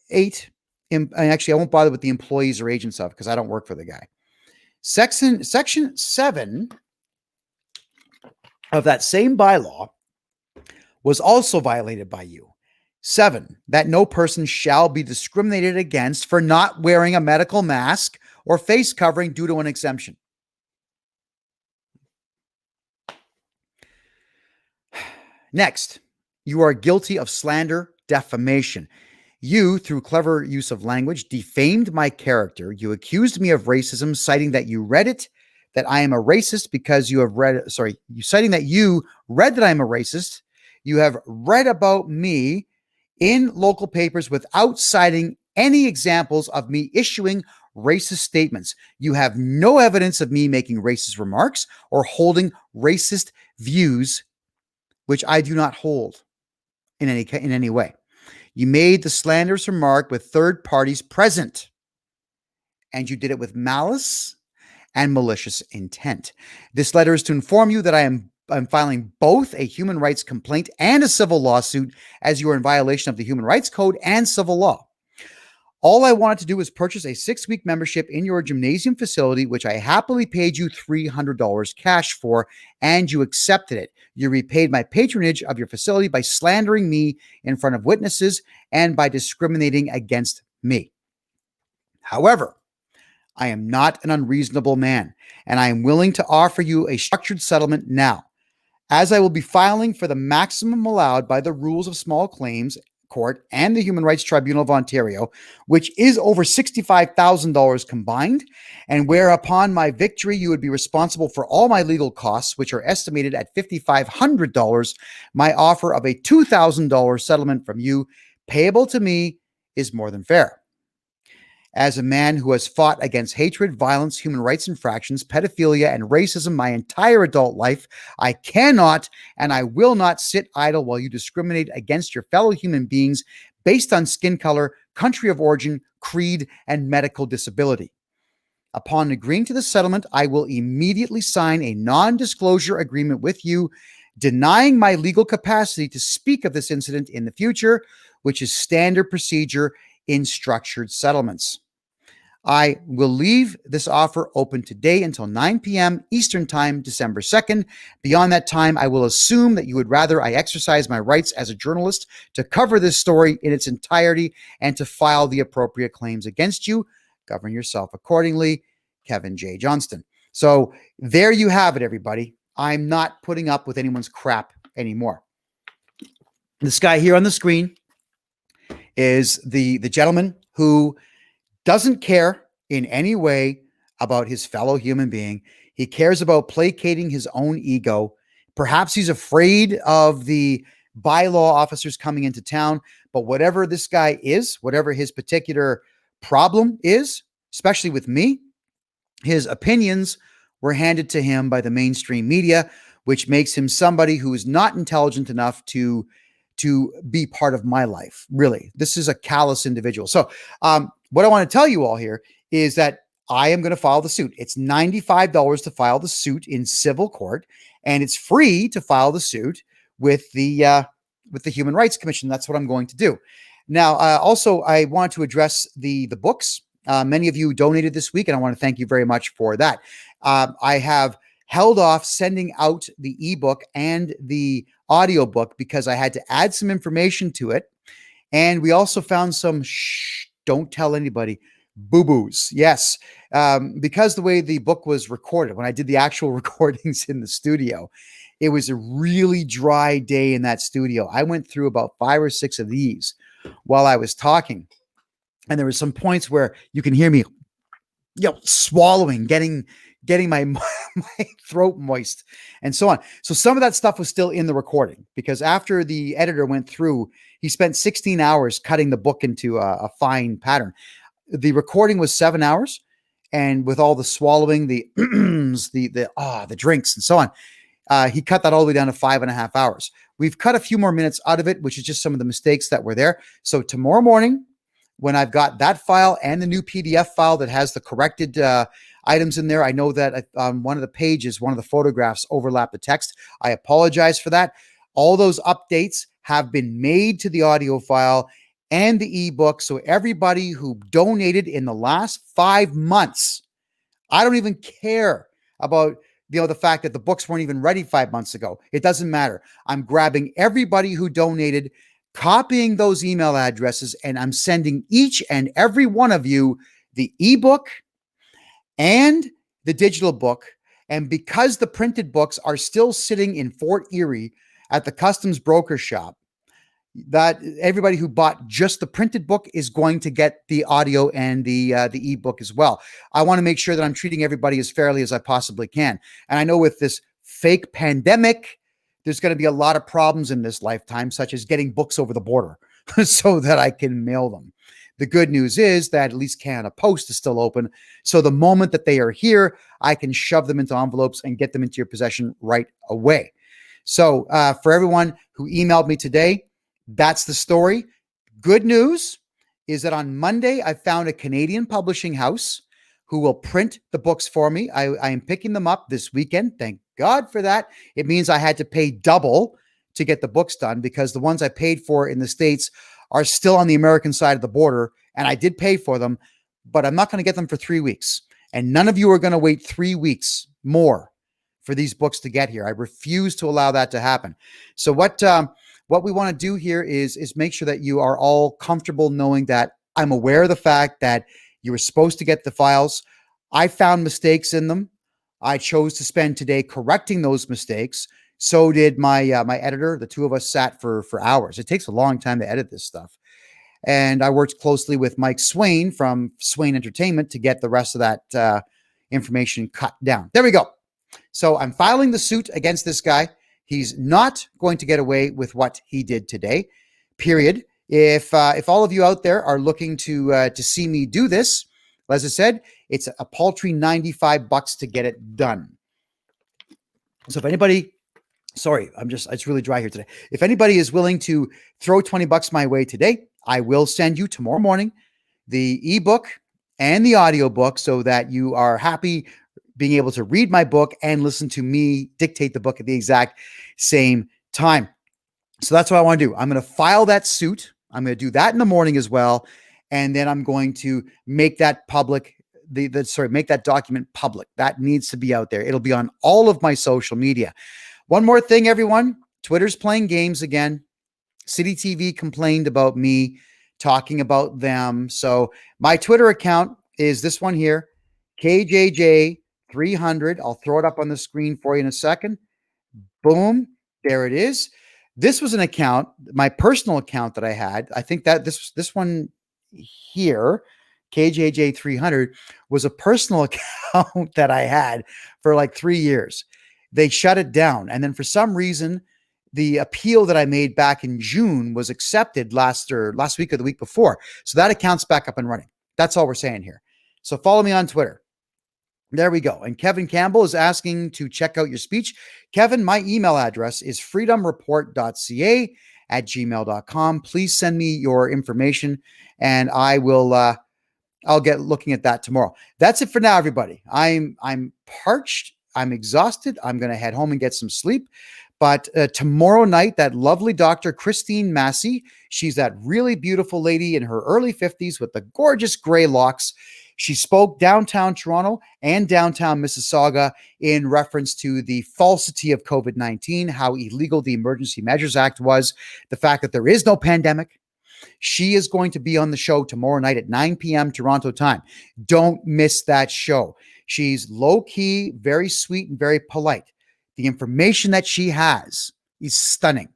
8. Actually, I won't bother with the employees or agents of because I don't work for the guy. Section 7 of that same bylaw was also violated by you. 7, that no person shall be discriminated against for not wearing a medical mask or face covering due to an exemption. Next, you are guilty of slander, defamation. You, through clever use of language, defamed my character. You accused me of racism, citing that you read it, that I am a racist because you have read, citing that you read that I am a racist. You have read about me in local papers without citing any examples of me issuing racist statements. You have no evidence of me making racist remarks or holding racist views, which I do not hold in any way. You made the slanderous remark with third parties present, and you did it with malice and malicious intent. This letter is to inform you that I'm filing both a human rights complaint and a civil lawsuit, as you are in violation of the Human Rights Code and civil law. All I wanted to do was purchase a 6-week membership in your gymnasium facility, which I happily paid you $300 cash for, and you accepted it. You repaid my patronage of your facility by slandering me in front of witnesses and by discriminating against me. However, I am not an unreasonable man, and I am willing to offer you a structured settlement now. As I will be filing for the maximum allowed by the rules of small claims court and the Human Rights Tribunal of Ontario, which is over $65,000 combined, and where upon my victory you would be responsible for all my legal costs, which are estimated at $5,500, my offer of a $2,000 settlement from you, payable to me, is more than fair. As a man who has fought against hatred, violence, human rights infractions, pedophilia, and racism my entire adult life, I cannot and I will not sit idle while you discriminate against your fellow human beings based on skin color, country of origin, creed, and medical disability. Upon agreeing to the settlement, I will immediately sign a non-disclosure agreement with you, denying my legal capacity to speak of this incident in the future, which is standard procedure in structured settlements. I will leave this offer open today until 9 p.m. Eastern Time, December 2nd. Beyond that time, I will assume that you would rather I exercise my rights as a journalist to cover this story in its entirety and to file the appropriate claims against you. Govern yourself accordingly, Kevin J. Johnston. So there you have it, everybody. I'm not putting up with anyone's crap anymore. This guy here on the screen is the gentleman who doesn't care in any way about his fellow human being. He cares about placating his own ego. Perhaps he's afraid of the bylaw officers coming into town, but whatever this guy is, whatever his particular problem is, especially with me, his opinions were handed to him by the mainstream media, which makes him somebody who is not intelligent enough to be part of my life. Really, this is a callous individual. So what I want to tell you all here is that I am going to file the suit. It's $95 to file the suit in civil court, and it's free to file the suit with the Human Rights Commission. That's what I'm going to do. Now, also, I want to address the books. Many of you donated this week, and I want to thank you very much for that. I have held off sending out the ebook and the audiobook because I had to add some information to it. And we also found some don't tell anybody boo-boos. Yes, because the way the book was recorded, when I did the actual recordings in the studio, it was a really dry day in that studio. I went through about 5 or 6 of these while I was talking. And there were some points where you can hear me, swallowing, getting my throat moist and so on. So some of that stuff was still in the recording because after the editor went through, he spent 16 hours cutting the book into a fine pattern. The recording was 7 hours, and with all the swallowing, the drinks and so on, he cut that all the way down to 5.5 hours. We've cut a few more minutes out of it, which is just some of the mistakes that were there. So tomorrow morning, when I've got that file and the new PDF file that has the corrected items in there, I know that on one of the pages, one of the photographs overlap the text. I apologize for that. All those updates have been made to the audio file and the ebook. So everybody who donated in the last 5 months, I don't even care about the fact that the books weren't even ready 5 months ago. It doesn't matter. I'm grabbing everybody who donated, copying those email addresses, and I'm sending each and every one of you the ebook and the digital book. And because the printed books are still sitting in Fort Erie at the customs broker shop, that everybody who bought just the printed book is going to get the audio and the ebook as well. I want to make sure that I'm treating everybody as fairly as I possibly can. And I know with this fake pandemic, there's going to be a lot of problems in this lifetime, such as getting books over the border so that I can mail them. The good news is that at least Canada Post is still open. So the moment that they are here, I can shove them into envelopes and get them into your possession right away. So for everyone who emailed me today, that's the story. Good news is that on Monday, I found a Canadian publishing house who will print the books for me. I am picking them up this weekend. Thank God for that. It means I had to pay double to get the books done because the ones I paid for in the States are still on the American side of the border, and I did pay for them, but I'm not going to get them for 3 weeks. And none of you are going to wait 3 weeks more for these books to get here. I refuse to allow that to happen. So what we want to do here is make sure that you are all comfortable knowing that I'm aware of the fact that you were supposed to get the files. I found mistakes in them. I chose to spend today correcting those mistakes. So did my editor. The two of us sat for hours. It takes a long time to edit this stuff. And I worked closely with Mike Swain from Swain Entertainment to get the rest of that information cut down. There we go. So I'm filing the suit against this guy. He's not going to get away with what he did today, period. If all of you out there are looking to see me do this, as I said, it's a paltry $95 to get it done. So if anybody, sorry, it's really dry here today. If anybody is willing to throw $20 my way today, I will send you tomorrow morning the ebook and the audiobook so that you are happy being able to read my book and listen to me dictate the book at the exact same time. So that's what I want to do. I'm going to file that suit. I'm going to do that in the morning as well. And then I'm going to make that public, make that document public. That needs to be out there. It'll be on all of my social media. One more thing, everyone. Twitter's playing games again. City TV complained about me talking about them. So my Twitter account is this one here, KJJ 300. I'll throw it up on the screen for you in a second. Boom. There it is. This was an account, my personal account that I had. I think that this one here, KJJ 300, was a personal account that I had for like 3 years. They shut it down. And then for some reason, the appeal that I made back in June was accepted last week or the week before. So that account's back up and running. That's all we're saying here. So follow me on Twitter. There we go. And Kevin Campbell is asking to check out your speech. Kevin, my email address is freedomreport.ca@gmail.com. Please send me your information and I will I'll get looking at that tomorrow. That's it for now, everybody. I'm parched. I'm exhausted. I'm going to head home and get some sleep. But tomorrow night, that lovely Dr. Christine Massey, she's that really beautiful lady in her early 50s with the gorgeous gray locks. She spoke downtown Toronto and downtown Mississauga in reference to the falsity of COVID-19, how illegal the Emergency Measures Act was, the fact that there is no pandemic. She is going to be on the show tomorrow night at 9 p.m. Toronto time. Don't miss that show. She's low-key, very sweet, and very polite. The information that she has is stunning.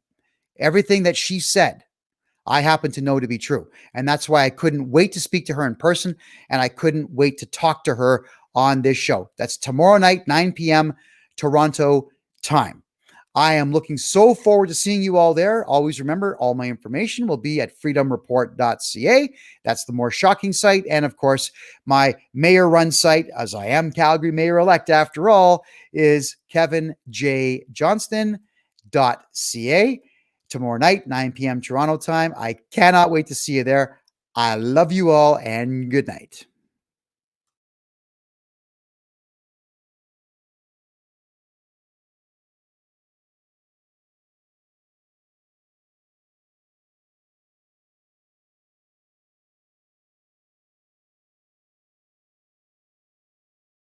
Everything that she said, I happen to know to be true. And that's why I couldn't wait to speak to her in person, and I couldn't wait to talk to her on this show. That's tomorrow night, 9 p.m. Toronto time. I am looking so forward to seeing you all there. Always remember, all my information will be at freedomreport.ca. That's the more shocking site. And of course, my mayor-run site, as I am Calgary mayor-elect after all, is kevinjjohnston.ca. Tomorrow night, 9 p.m. Toronto time. I cannot wait to see you there. I love you all and good night.